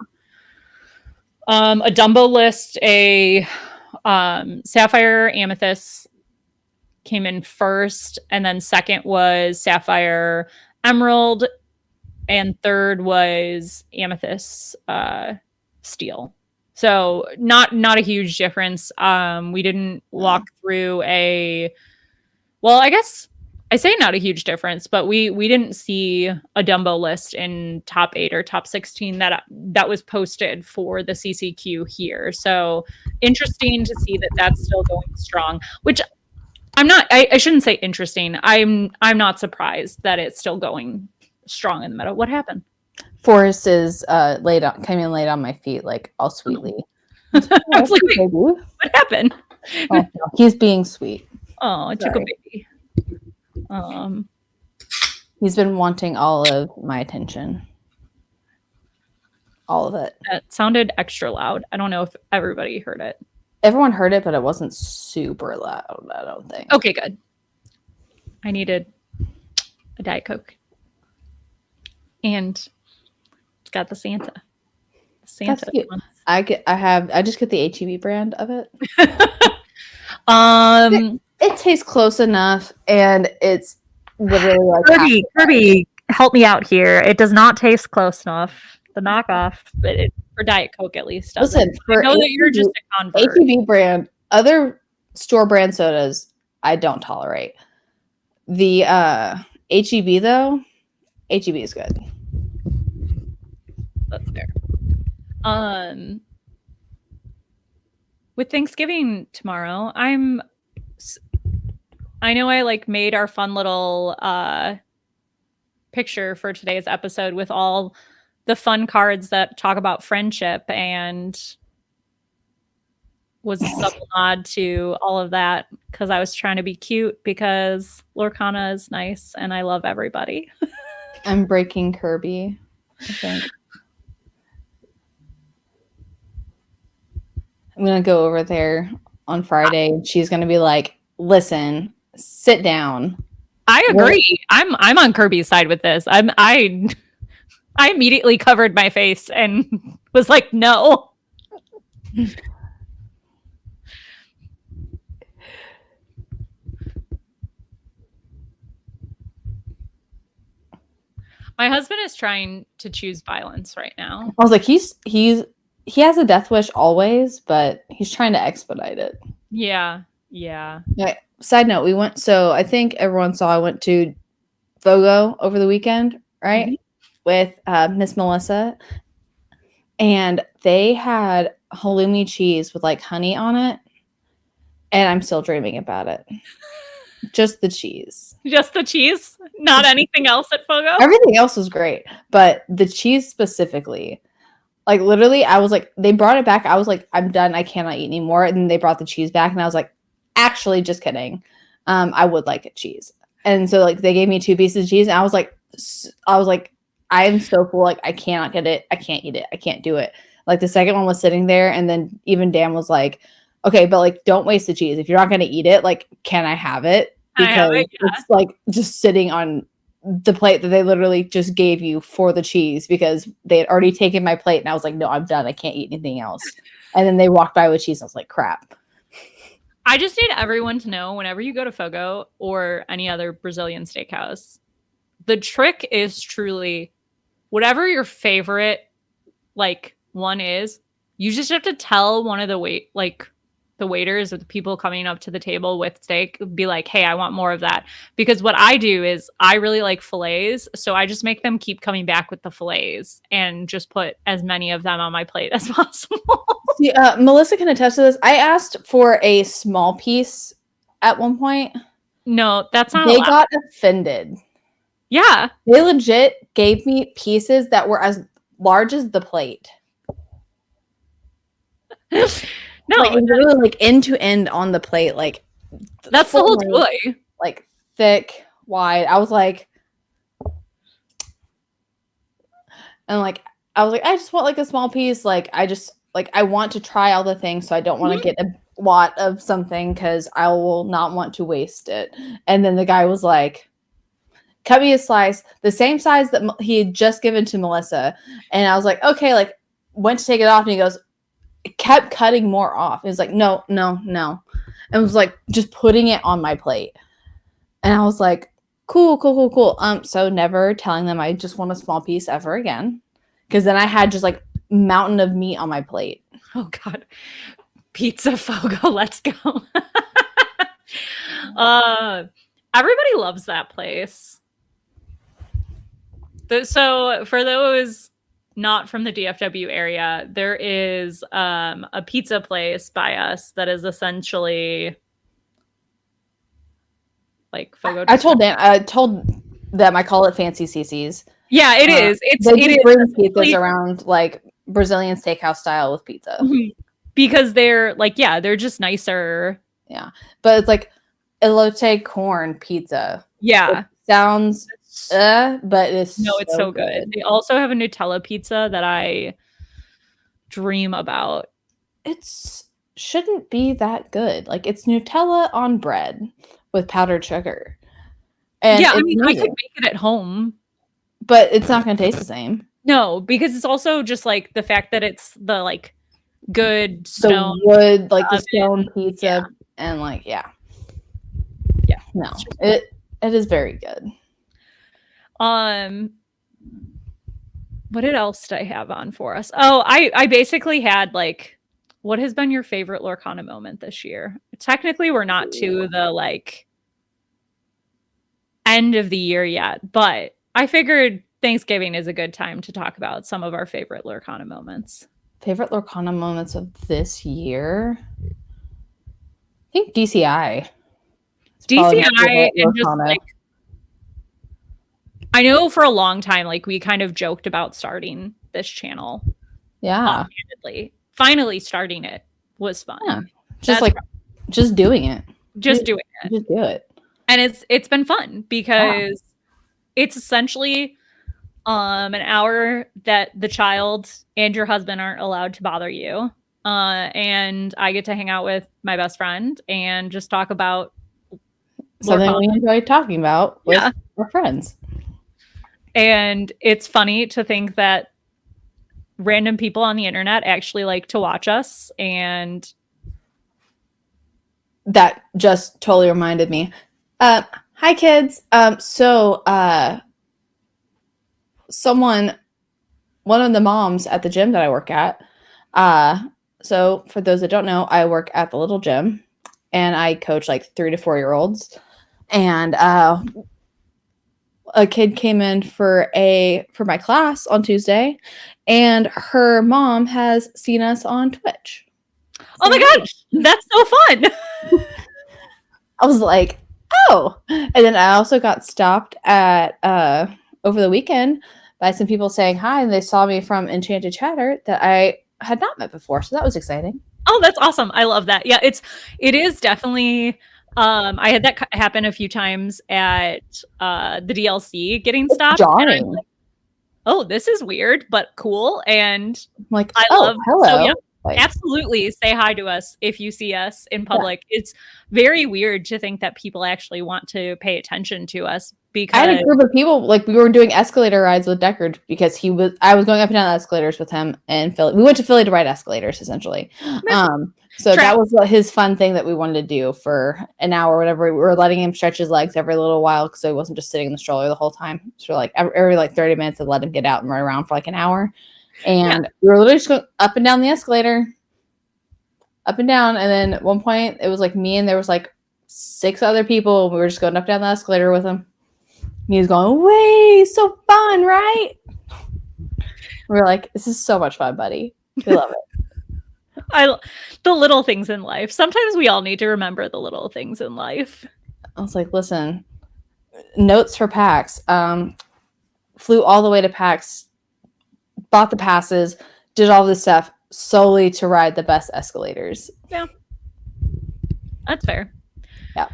[SPEAKER 1] A Dumbo list, a Sapphire Amethyst came in first, and then second was Sapphire Emerald, and third was Amethyst Steel. So not a huge difference. We didn't walk through I guess I say not a huge difference, but we didn't see a Dumbo list in top 8 or top 16 that was posted for the CCQ here. So interesting to see that that's still going strong, which I shouldn't say interesting. I'm not surprised that it's still going strong in the meta. What happened?
[SPEAKER 2] Forrest is came in late on my feet, like all sweetly.
[SPEAKER 1] I was like, wait, what happened?
[SPEAKER 2] Oh, no, he's being sweet.
[SPEAKER 1] Oh, it took a baby.
[SPEAKER 2] He's been wanting all of my attention. All of it.
[SPEAKER 1] That sounded extra loud. I don't know if everybody heard it.
[SPEAKER 2] Everyone heard it, but it wasn't super loud, I don't think.
[SPEAKER 1] Okay, good. I needed a Diet Coke. And it's got the Santa.
[SPEAKER 2] That's cute. I just get the HEB brand of it. It tastes close enough, and it's literally like
[SPEAKER 1] Kirby, help me out here. It does not taste close enough. The knockoff, but for Diet Coke at least.
[SPEAKER 2] Listen, for
[SPEAKER 1] I know that you're just a convert.
[SPEAKER 2] HEB brand, other store brand sodas, I don't tolerate. The HEB though, HEB is good.
[SPEAKER 1] That's fair. With Thanksgiving tomorrow, I know I made our fun little picture for today's episode with all the fun cards that talk about friendship, and was a subtle nod to all of that because I was trying to be cute because Lorcana is nice and I love everybody.
[SPEAKER 2] I'm breaking Kirby, I think. I'm gonna go over there on Friday. And she's going to be like, listen, sit down.
[SPEAKER 1] I agree. I'm on Kirby's side with this. I immediately covered my face and was like, no. My husband is trying to choose violence right now.
[SPEAKER 2] I was like, he has a death wish always, but he's trying to expedite it.
[SPEAKER 1] Yeah.
[SPEAKER 2] Okay, side note, so I think everyone saw I went to Fogo over the weekend, right? Mm-hmm. With Miss Melissa. And they had halloumi cheese with like honey on it. And I'm still dreaming about it. Just the cheese.
[SPEAKER 1] Just the cheese? Not anything else at Fogo?
[SPEAKER 2] Everything else was great. But the cheese specifically, like literally, I was like, they brought it back. I was like, I'm done. I cannot eat anymore. And then they brought the cheese back. And I was like, actually, just kidding. I would like a cheese. And so like they gave me 2 pieces of cheese. And I was like, I am so full. Like, I cannot get it. I can't eat it. I can't do it. Like the second one was sitting there. And then even Dan was like, okay, but like, don't waste the cheese. If you're not going to eat it, like, can I have it? Because it's like just sitting on the plate that they literally just gave you for the cheese because they had already taken my plate. And I was like, no, I'm done. I can't eat anything else. And then they walked by with cheese. And I was like, crap.
[SPEAKER 1] I just need everyone to know whenever you go to Fogo or any other Brazilian steakhouse, the trick is truly whatever your favorite like one is, you just have to tell one of the waiters or the people coming up to the table with steak, be like, hey, I want more of that. Because what I do is I really like fillets. So I just make them keep coming back with the fillets and just put as many of them on my plate as possible.
[SPEAKER 2] See, Melissa can attest to this. I asked for a small piece at one point.
[SPEAKER 1] No, that's not
[SPEAKER 2] They
[SPEAKER 1] allowed.
[SPEAKER 2] got offended.
[SPEAKER 1] Yeah.
[SPEAKER 2] They legit gave me pieces that were as large as the plate.
[SPEAKER 1] No,
[SPEAKER 2] like literally like end to end on the plate, like
[SPEAKER 1] that's the whole joy.
[SPEAKER 2] Like thick, wide. I was like, I just want like a small piece. Like I want to try all the things, so I don't want to get a lot of something because I will not want to waste it. And then the guy was like, cut me a slice, the same size that he had just given to Melissa. And I was like, okay, like went to take it off, and he goes, kept cutting more off. It was like, no. And was like just putting it on my plate. And I was like, cool. So never telling them I just want a small piece ever again. Because then I had just like mountain of meat on my plate.
[SPEAKER 1] Oh God. Pizza Fogo, let's go. Everybody loves that place. So for those not from the DFW area, there is a pizza place by us that is essentially like Fogo.
[SPEAKER 2] I told them I call it Fancy CC's.
[SPEAKER 1] Yeah, it is. It
[SPEAKER 2] is pizzas around like Brazilian steakhouse style with pizza.
[SPEAKER 1] Because they're like, yeah, they're just nicer.
[SPEAKER 2] Yeah. But it's like elote corn pizza.
[SPEAKER 1] Yeah.
[SPEAKER 2] It sounds but it's
[SPEAKER 1] it's so good. They also have a Nutella pizza that I dream about.
[SPEAKER 2] It shouldn't be that good. Like it's Nutella on bread with powdered sugar. And
[SPEAKER 1] yeah, I mean, I could make it at home,
[SPEAKER 2] but it's not going to taste the same.
[SPEAKER 1] No, because it's also just like the fact that it's the like good stone
[SPEAKER 2] wood, like the stone pizza, and like no, it is very good.
[SPEAKER 1] What else did I have on for us? Oh, I basically had like, what has been your favorite Lorcana moment this year? Technically, we're not to the like end of the year yet, but I figured Thanksgiving is a good time to talk about some of our favorite Lorcana moments.
[SPEAKER 2] Favorite Lorcana moments of this year? I think DCI.
[SPEAKER 1] DCI and just like, I know for a long time, like we kind of joked about starting this channel.
[SPEAKER 2] Yeah.
[SPEAKER 1] Finally starting it was fun.
[SPEAKER 2] Yeah. Just doing it.
[SPEAKER 1] Just doing it.
[SPEAKER 2] Just do it.
[SPEAKER 1] And it's been fun because it's essentially an hour that the child and your husband aren't allowed to bother you. and I get to hang out with my best friend and just talk about
[SPEAKER 2] Something
[SPEAKER 1] Lorcana.
[SPEAKER 2] we enjoy talking about with
[SPEAKER 1] Yeah.
[SPEAKER 2] our friends.
[SPEAKER 1] And it's funny to think that random people on the internet actually like to watch us. And
[SPEAKER 2] That just totally reminded me. Hi kids. One of the moms at the gym that I work at. So for those that don't know, I work at the little gym and I coach like 3 to 4 year olds. And a kid came in for my class on Tuesday, and her mom has seen us on Twitch.
[SPEAKER 1] oh my gosh, that's so fun.
[SPEAKER 2] I was like, oh. And then I also got stopped at over the weekend by some people saying hi, and they saw me from Enchanted Chatter that I had not met before. So that was exciting.
[SPEAKER 1] Oh, that's awesome. I love that. Yeah, it is definitely I had that happen a few times at the DLC getting stopped.
[SPEAKER 2] Jarring.
[SPEAKER 1] And I'm like, oh, this is weird, but cool. And
[SPEAKER 2] I'm like,
[SPEAKER 1] I
[SPEAKER 2] oh,
[SPEAKER 1] love
[SPEAKER 2] hello.
[SPEAKER 1] so yeah.
[SPEAKER 2] Like,
[SPEAKER 1] Absolutely say hi to us if you see us in public. Yeah. It's very weird to think that people actually want to pay attention to us because
[SPEAKER 2] I had a group of people, like we were doing escalator rides with Deckard because I was going up and down the escalators with him in Philly. We went to Philly to ride escalators essentially. So that was his fun thing that we wanted to do for an hour or whatever. We were letting him stretch his legs every little while so he wasn't just sitting in the stroller the whole time. So like every like 30 minutes, I'd let him get out and run around for like an hour. And we were literally just going up and down the escalator, up and down. And then at one point, it was like me and there was like 6 other people. We were just going up and down the escalator with him. And he was going, way, so fun, right? We're like, this is so much fun, buddy. We love it.
[SPEAKER 1] The little things in life. Sometimes we all need to remember the little things in life.
[SPEAKER 2] I was like, listen, notes for PAX. Flew all the way to PAX, bought the passes, did all this stuff solely to ride the best escalators.
[SPEAKER 1] Yeah. That's fair.
[SPEAKER 2] Yeah.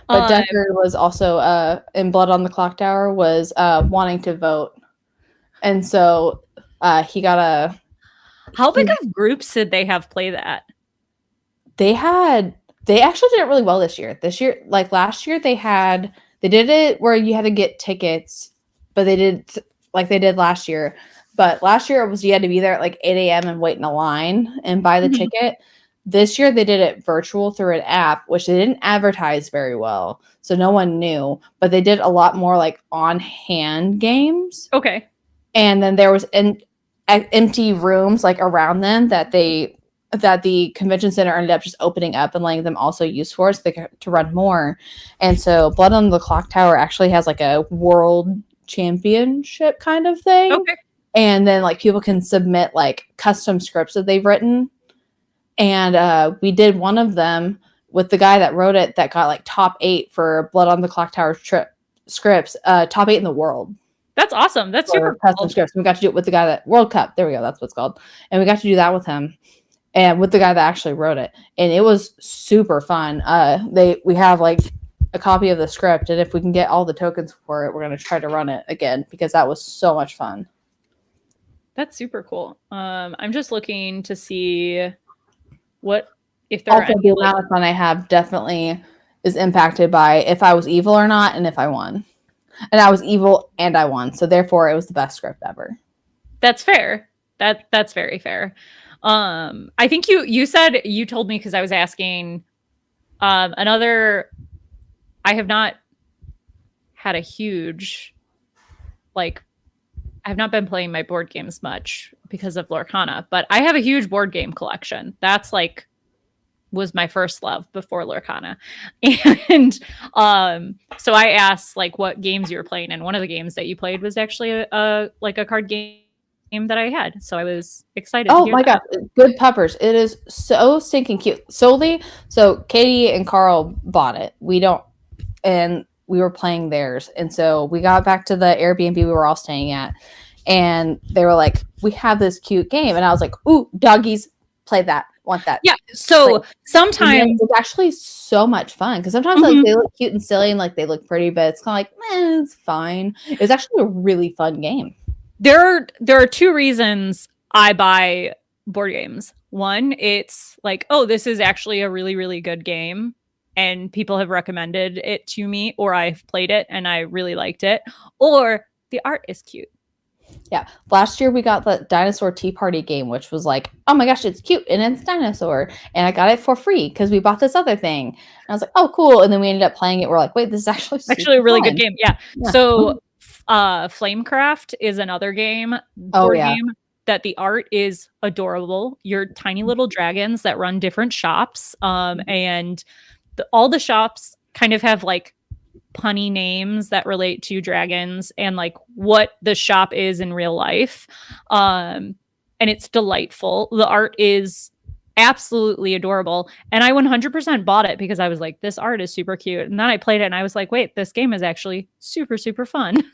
[SPEAKER 2] But Deckard was also in Blood on the Clock Tower was wanting to vote. And so he got a...
[SPEAKER 1] How big of groups did they have play that?
[SPEAKER 2] They actually did it really well this year. This year, like last year, they did it where you had to get tickets, but they did like they did last year. But last year it was you had to be there at like 8 a.m. and wait in a line and buy the ticket. This year they did it virtual through an app, which they didn't advertise very well, so no one knew. But they did a lot more like on-hand games.
[SPEAKER 1] Okay. And
[SPEAKER 2] then there was empty rooms like around them that the convention center ended up just opening up and letting them also use for so they could to run more. And so Blood on the Clock Tower actually has like a world championship kind of thing.
[SPEAKER 1] Okay.
[SPEAKER 2] And then like people can submit like custom scripts that they've written. And we did one of them with the guy that wrote it that got like top 8 for Blood on the Clock Tower scripts, top 8 in the world.
[SPEAKER 1] That's awesome. That's super
[SPEAKER 2] custom scripts. We got to do it with the guy that World Cup. There we go. That's what it's called. And we got to do that with him and with the guy that actually wrote it. And it was super fun. We have like a copy of the script. And if we can get all the tokens for it, we're going to try to run it again because that was so much fun.
[SPEAKER 1] That's super cool. I'm just looking to see what if there
[SPEAKER 2] also, the amount of fun I have definitely is impacted by if I was evil or not and if I won. And I was evil and I won. So therefore it was the best script ever.
[SPEAKER 1] That's fair. That's very fair. I think you told me because I was asking I have not had a huge I have not been playing my board games much because of Lorcana, but I have a huge board game collection. That's was my first love before Lorcana. And so I asked what games you were playing, and one of the games that you played was actually a card game that I had. So I was excited to hear
[SPEAKER 2] my god, good puppers. It is so stinking cute. So Katie and Carl bought it. And we were playing theirs. And so we got back to the Airbnb we were all staying at, and they were like, we have this cute game. And I was like, ooh, doggies, play that. Want that.
[SPEAKER 1] Yeah. So sometimes
[SPEAKER 2] it's actually so much fun because sometimes they look cute and silly and they look pretty, but it's kind of it's fine. It's actually a really fun game.
[SPEAKER 1] There are 2 reasons I buy board games. One, it's like, oh, this is actually a really, really good game, and people have recommended it to me, or I've played it and I really liked it, or the art is cute.
[SPEAKER 2] Yeah. Last year we got the Dinosaur Tea Party game, which was like, oh my gosh, it's cute and it's dinosaur. And I got it for free because we bought this other thing. And I was like, oh, cool. And then we ended up playing it. We're like, wait, this is actually
[SPEAKER 1] a really
[SPEAKER 2] fun.
[SPEAKER 1] good game. Yeah. So Flamecraft is another board game that the art is adorable. You're tiny little dragons that run different shops. And all the shops kind of have like punny names that relate to dragons and like what the shop is in real life. And it's delightful. The art is absolutely adorable. And I 100% bought it because I was like, this art is super cute. And then I played it and I was like, wait, this game is actually super, super fun.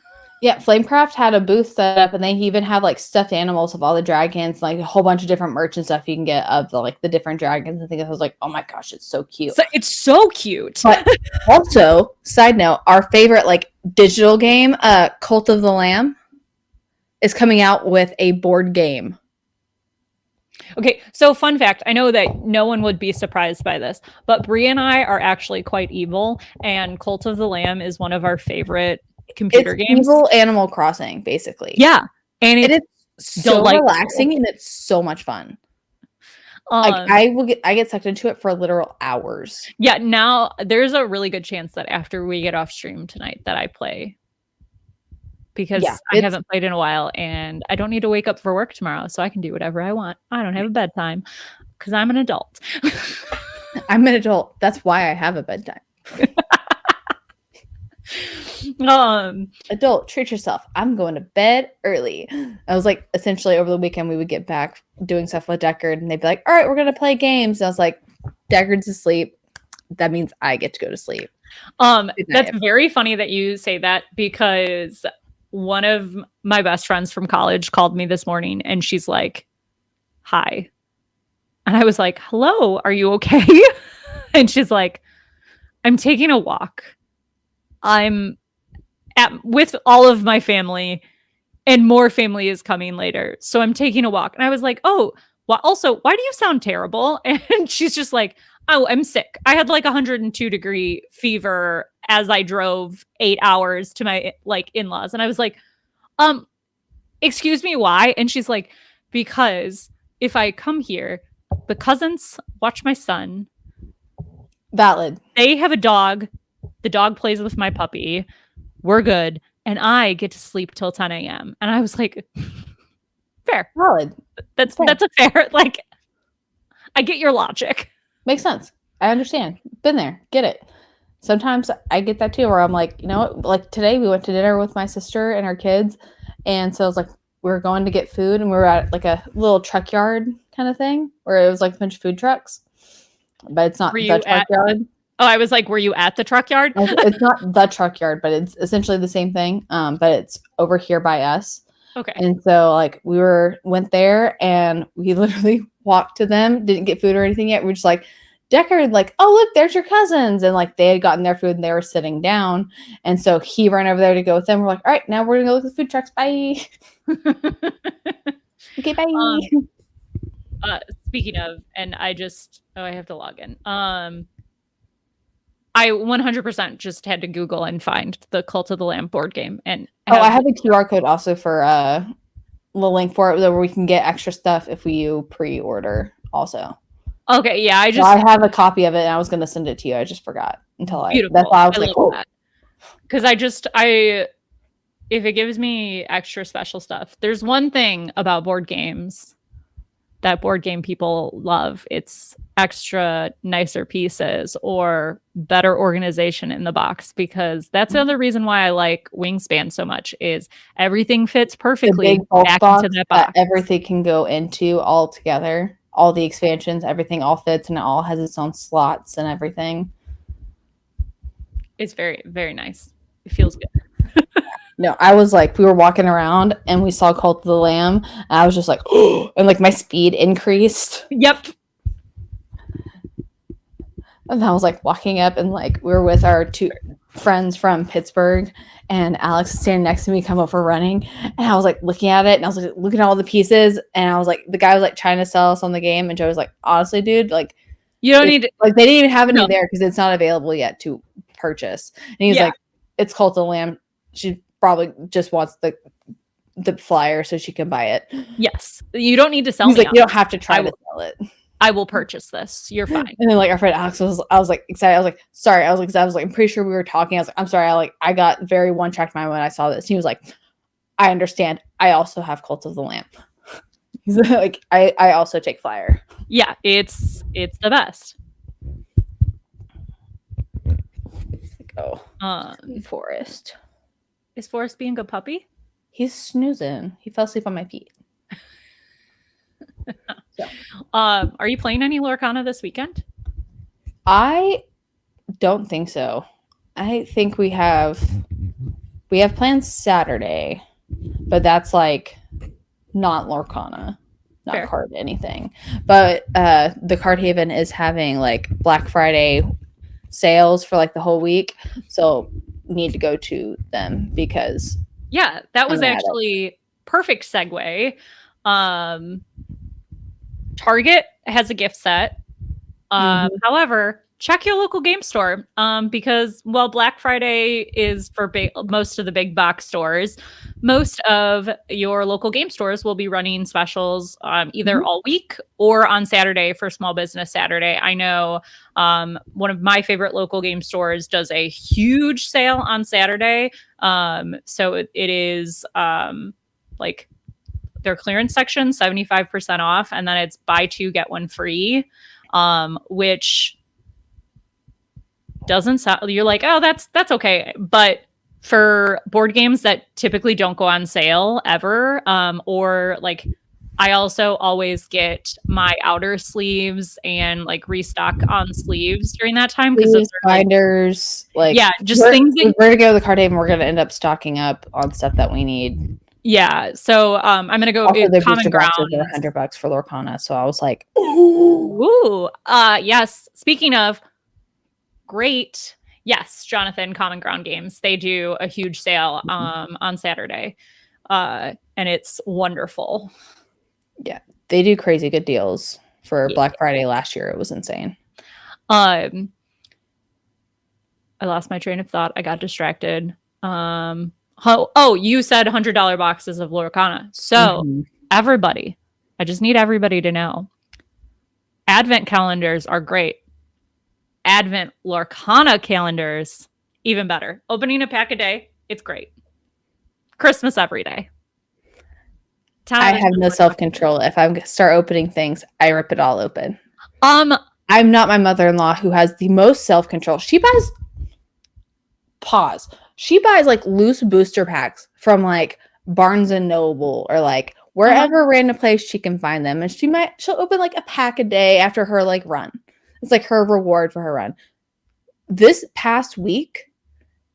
[SPEAKER 2] Yeah, Flamecraft had a booth set up, and they even have like stuffed animals of all the dragons, like a whole bunch of different merch and stuff you can get of the different dragons. I think I was like, oh my gosh, it's so cute.
[SPEAKER 1] It's so cute.
[SPEAKER 2] But also, side note, our favorite like digital game, Cult of the Lamb, is coming out with a board game.
[SPEAKER 1] Okay, so fun fact, I know that no one would be surprised by this, but Bri and I are actually quite evil, and Cult of the Lamb is one of our favorite computer games.
[SPEAKER 2] Evil Animal Crossing, basically.
[SPEAKER 1] Yeah, and it's
[SPEAKER 2] so relaxing and it's so much fun. Like I get sucked into it for literal hours.
[SPEAKER 1] Yeah, now there's a really good chance that after we get off stream tonight that I play, because I haven't played in a while and I don't need to wake up for work tomorrow, so I can do whatever I want. I don't have a bedtime because I'm an adult.
[SPEAKER 2] I'm an adult. That's why I have a bedtime. Adult, treat yourself. I'm going to bed early. I was like, essentially over the weekend we would get back doing stuff with Deckard and they'd be like, all right, we're gonna play games. And I was like, Deckard's asleep. That means I get to go to sleep.
[SPEAKER 1] That's very funny that you say that, because one of my best friends from college called me this morning and she's like, hi. And I was like, hello, are you okay? And she's like, I'm taking a walk. I'm with all of my family and more family is coming later. So I'm taking a walk. And I was like, oh, well, also, why do you sound terrible? And she's just like, oh, I'm sick. I had like 102-degree fever as I drove 8 hours to my in-laws. And I was like, excuse me, why? And she's like, because if I come here, the cousins watch my son.
[SPEAKER 2] Valid.
[SPEAKER 1] They have a dog. The dog plays with my puppy. We're good. And I get to sleep till 10 a.m. And I was like, fair.
[SPEAKER 2] Valid.
[SPEAKER 1] That's a fair, I get your logic.
[SPEAKER 2] Makes sense. I understand. Been there. Get it. Sometimes I get that too, where I'm like, you know what? Like today we went to dinner with my sister and our kids. And so I was like, we were going to get food and we were at like a little truck yard kind of thing where it was like a bunch of food trucks. But it's not the truck yard.
[SPEAKER 1] Oh, I was like, were you at the truck yard?
[SPEAKER 2] It's not the truck yard, but it's essentially the same thing. But it's over here by us.
[SPEAKER 1] Okay.
[SPEAKER 2] And so like we went there and we literally walked to them, didn't get food or anything yet. We were just like, Deckard, like, oh, look, there's your cousins. And like they had gotten their food and they were sitting down. And so he ran over there to go with them. We're like, all right, now we're going to go look at the food trucks. Bye. Okay, bye.
[SPEAKER 1] Speaking of, and I have to log in. I 100% just had to Google and find the Cult of the Lamb board game. And
[SPEAKER 2] I have a QR code also for the link for it where we can get extra stuff if you pre-order also.
[SPEAKER 1] Okay, yeah,
[SPEAKER 2] I have a copy of it and I was going to send it to you. I just forgot until
[SPEAKER 1] beautiful.
[SPEAKER 2] That's why I was like, oh.
[SPEAKER 1] Because if it gives me extra special stuff, there's one thing about board games that board game people love. It's extra nicer pieces or better organization in the box, because that's the other reason why I like Wingspan so much is everything fits perfectly back into that box.
[SPEAKER 2] That everything can go into all together. All the expansions, everything all fits and it all has its own slots and everything.
[SPEAKER 1] It's very, very nice. It feels good.
[SPEAKER 2] No, I was like, we were walking around and we saw Cult of the Lamb. And I was just like, oh, and like my speed increased.
[SPEAKER 1] Yep.
[SPEAKER 2] And I was like walking up and like we were with our friends from Pittsburgh, and Alex is standing next to me, come over running, and I was like looking at it, and I was like looking at all the pieces, and I was like, the guy was like trying to sell us on the game, and Joe was like, honestly, dude, like
[SPEAKER 1] You don't need to,
[SPEAKER 2] like they didn't even have any
[SPEAKER 1] no.
[SPEAKER 2] there because it's not available yet to purchase. And he's
[SPEAKER 1] Yeah.
[SPEAKER 2] like, it's Cult of the Lamb. She probably just wants the flyer so she can buy it.
[SPEAKER 1] Yes. You don't need to sell
[SPEAKER 2] He's
[SPEAKER 1] me
[SPEAKER 2] like, you don't have to try to sell it.
[SPEAKER 1] I will purchase this. You're fine.
[SPEAKER 2] And then like our friend Alex I was like excited. I was like, sorry. I was like, I'm pretty sure we were talking. I was like, I'm sorry. I got very one track mind when I saw this. And he was like, I understand. I also have Cult of the Lamb. He's like, I also take flyer.
[SPEAKER 1] Yeah, it's the best.
[SPEAKER 2] Oh, Forrest.
[SPEAKER 1] Is Forrest being a puppy?
[SPEAKER 2] He's snoozing. He fell asleep on my feet.
[SPEAKER 1] So. Are you playing any Lorcana this weekend?
[SPEAKER 2] I don't think so. I think we have plans Saturday, but that's like not Lorcana, not
[SPEAKER 1] Fair.
[SPEAKER 2] card anything. But the Card Haven is having like Black Friday sales for like the whole week, so need to go to them because
[SPEAKER 1] that was actually perfect segue. Target has a gift set. However, check your local game store because while Black Friday is for most of the big box stores, most of your local game stores will be running specials either all week or on Saturday for Small Business Saturday. I know one of my favorite local game stores does a huge sale on Saturday. So it is like their clearance section, 75% off, and then it's buy two, get one free, which doesn't sound, you're like, oh, that's okay. But for board games that typically don't go on sale ever, or like I also always get my outer sleeves and like restock on sleeves during that time because those are
[SPEAKER 2] binders, like
[SPEAKER 1] just things
[SPEAKER 2] that we're gonna go to the Card Haven. We're gonna end up stocking up on stuff that we need.
[SPEAKER 1] Yeah, so I'm gonna go Common Ground.
[SPEAKER 2] $100 for Lorcana, so I was like,
[SPEAKER 1] ooh, yes. Speaking of great, yes, Jonathan, Common Ground Games, they do a huge sale on Saturday, and it's wonderful.
[SPEAKER 2] Yeah, they do crazy good deals for Black Friday last year. It was insane.
[SPEAKER 1] I lost my train of thought. I got distracted. You said $100 boxes of Lorcana. So everybody, I just need everybody to know, Advent calendars are great. Advent Lorcana calendars, even better. Opening a pack a day, it's great. Christmas every day.
[SPEAKER 2] I have no self-control. If I start opening things, I rip it all open. I'm not my mother-in-law who has the most self-control. She buys like loose booster packs from like Barnes and Noble or like wherever random place she can find them, and she'll open like a pack a day after her like run. It's like her reward for her run. This past week,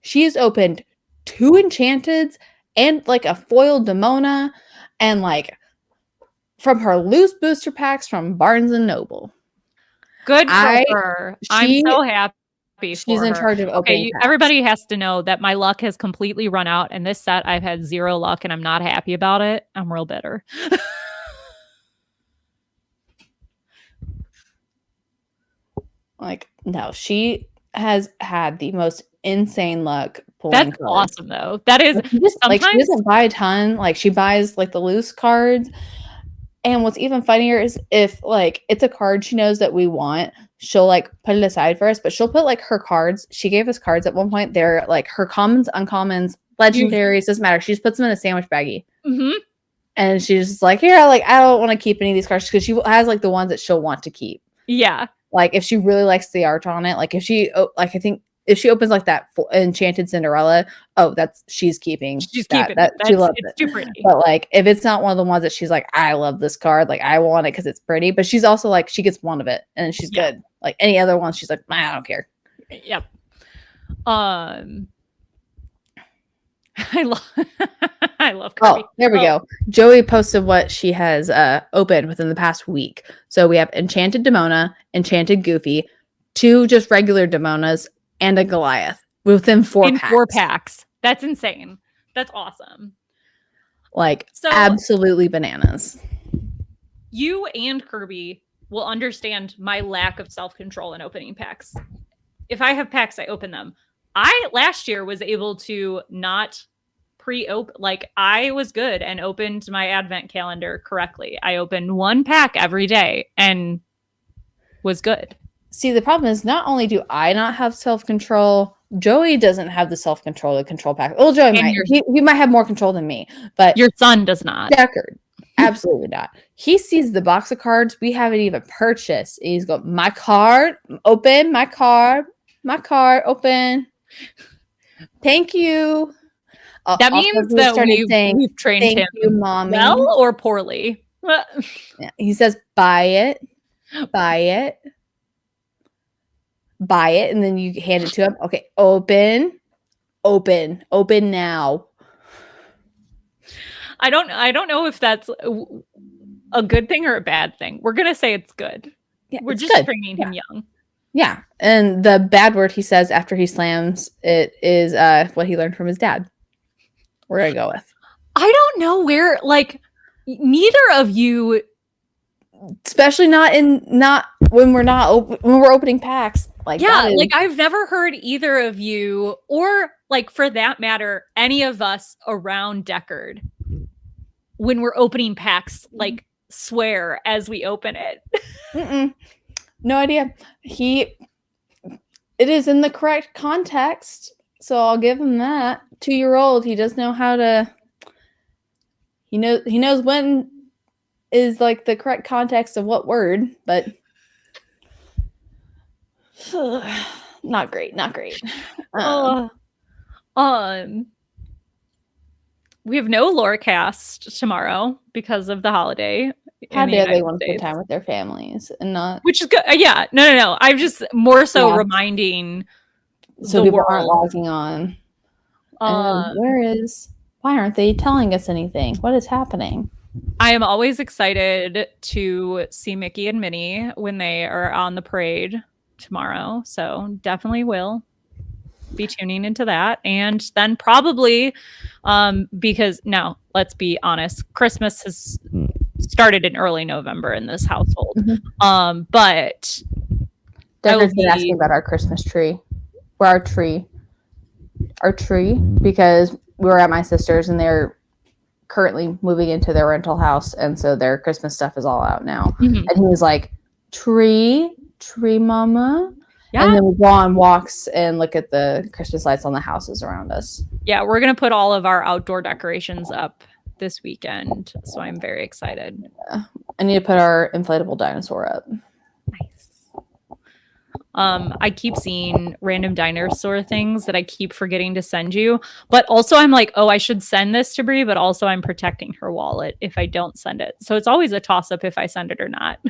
[SPEAKER 2] she has opened 2 Enchanteds and like a foiled Demona, and like from her loose booster packs from Barnes and Noble.
[SPEAKER 1] Good for her. I'm so happy.
[SPEAKER 2] She's in charge of opening packs.
[SPEAKER 1] Everybody has to know that my luck has completely run out, and this set I've had 0 luck, and I'm not happy about it. I'm real bitter. Like, no, she has had the most insane luck pulling cards. Awesome though. That is
[SPEAKER 2] she doesn't buy a ton. Like she buys like the loose cards. And what's even funnier is if like it's a card she knows that we want, she'll like put it aside for us, but she'll put like her cards. She gave us cards at one point. They're like her commons, uncommons, legendaries, doesn't matter. She just puts them in a sandwich baggie. And she's just like, here, like I don't want to keep any of these cards because she has like the ones that she'll want to keep. Yeah. Like if she really likes the art on it, like if she like I think if she opens like that Enchanted Cinderella, she's keeping. She's keeping that. She loves it. Too pretty. But like if it's not one of the ones that she's like, I love this card, like I want it because it's pretty. But she's also like she gets one of it and she's good. Like any other ones, she's like, I don't care. Yep. I love Kirby. Oh, there we go. Joey posted what she has opened within the past week. So we have Enchanted Demona, Enchanted Goofy, 2 just regular Demonas, and a Goliath. within 4
[SPEAKER 1] in
[SPEAKER 2] packs.
[SPEAKER 1] 4 packs. That's insane. That's awesome.
[SPEAKER 2] Like,
[SPEAKER 1] So
[SPEAKER 2] absolutely bananas.
[SPEAKER 1] You and Kirby will understand my lack of self-control in opening packs. If I have packs, I open them. I last year was able to not pre-open, like I was good and opened my advent calendar correctly. I opened 1 pack every day and was good.
[SPEAKER 2] See, the problem is not only do I not have self-control, Joey doesn't have the self-control to control pack. Well, Joey might. He might have more control than me, but
[SPEAKER 1] your son does not.
[SPEAKER 2] Deckard, absolutely not. He sees the box of cards we haven't even purchased. He's going, my card, open, my card, open. Thank you.
[SPEAKER 1] That means that we've trained him
[SPEAKER 2] you, Mommy.
[SPEAKER 1] Well or poorly.
[SPEAKER 2] Yeah, he says, buy it, and then you hand it to him. Okay, open now.
[SPEAKER 1] I don't know if that's a good thing or a bad thing. We're gonna say it's good.
[SPEAKER 2] Yeah,
[SPEAKER 1] we're just training him young.
[SPEAKER 2] Yeah, and the bad word he says after he slams it is what he learned from his dad. We're gonna go with.
[SPEAKER 1] I don't know where, like, neither of you,
[SPEAKER 2] especially not when we're opening packs. Like,
[SPEAKER 1] yeah, like I've never heard either of you, or like for that matter, any of us around Deckard, when we're opening packs, like swear as we open it.
[SPEAKER 2] No idea. It is in the correct context, so I'll give him that. 2-year-old, he does know how to. He knows when is like the correct context of what word, but not great.
[SPEAKER 1] We have no Lorecast tomorrow because of the holiday.
[SPEAKER 2] How dare they want to spend time with their families and not?
[SPEAKER 1] Which is good. Yeah, no. I'm just more so reminding
[SPEAKER 2] so people aren't logging on. Why aren't they telling us anything? What is happening?
[SPEAKER 1] I am always excited to see Mickey and Minnie when they are on the parade tomorrow. So definitely will be tuning into that. And then probably, because now let's be honest, Christmas has started in early November in this household. But
[SPEAKER 2] Deckard's been asking about our Christmas tree. Or our tree, because we were at my sister's and they're currently moving into their rental house, and so their Christmas stuff is all out now. And he was like, tree mama. Yeah. And then we go on walks and look at the Christmas lights on the houses around us.
[SPEAKER 1] Yeah, we're gonna put all of our outdoor decorations up this weekend, so I'm very excited.
[SPEAKER 2] I need to put our inflatable dinosaur up.
[SPEAKER 1] I keep seeing random dinosaur things that I keep forgetting to send you. But also I'm like, oh, I should send this to Bri, but also I'm protecting her wallet if I don't send it. So it's always a toss-up if I send it or not.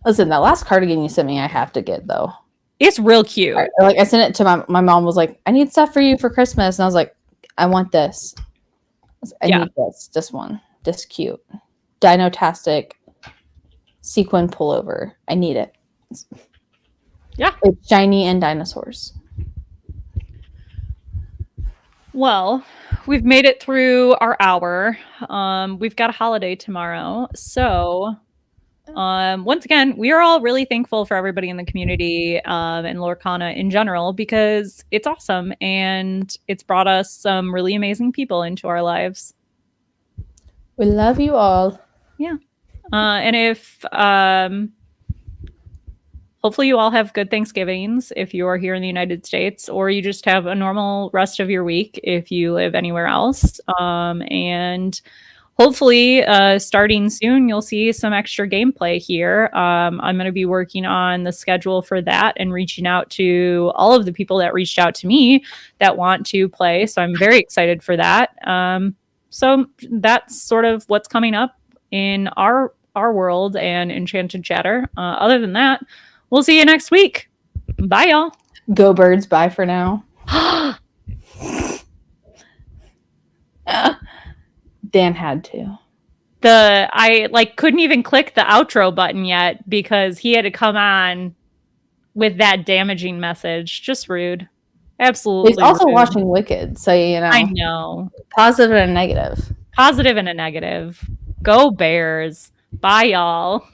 [SPEAKER 2] Listen, that last cardigan you sent me, I have to get, though.
[SPEAKER 1] It's real cute.
[SPEAKER 2] Like, I sent it to my mom was like, I need stuff for you for Christmas. And I was like, I want this. I need this. This one. This cute. Dino-tastic sequin pullover. I need it.
[SPEAKER 1] Yeah.
[SPEAKER 2] It's shiny and dinosaurs.
[SPEAKER 1] Well, we've made it through our hour. We've got a holiday tomorrow. So once again, we are all really thankful for everybody in the community and Lorcana in general, because it's awesome and it's brought us some really amazing people into our lives.
[SPEAKER 2] We love you all.
[SPEAKER 1] Yeah. And if hopefully you all have good Thanksgivings if you are here in the United States, or you just have a normal rest of your week if you live anywhere else. And hopefully starting soon, you'll see some extra gameplay here. I'm going to be working on the schedule for that and reaching out to all of the people that reached out to me that want to play. So I'm very excited for that. So that's sort of what's coming up in our world and Enchanted Chatter. Other than that, we'll see you next week. Bye, y'all.
[SPEAKER 2] Go Birds. Bye for now. Dan had to.
[SPEAKER 1] I couldn't even click the outro button yet because he had to come on with that damaging message. Just rude. Absolutely.
[SPEAKER 2] He's also
[SPEAKER 1] rude.
[SPEAKER 2] watching Wicked, so
[SPEAKER 1] I know.
[SPEAKER 2] positive and a negative.
[SPEAKER 1] Positive and a negative. Go Bears. Bye, y'all.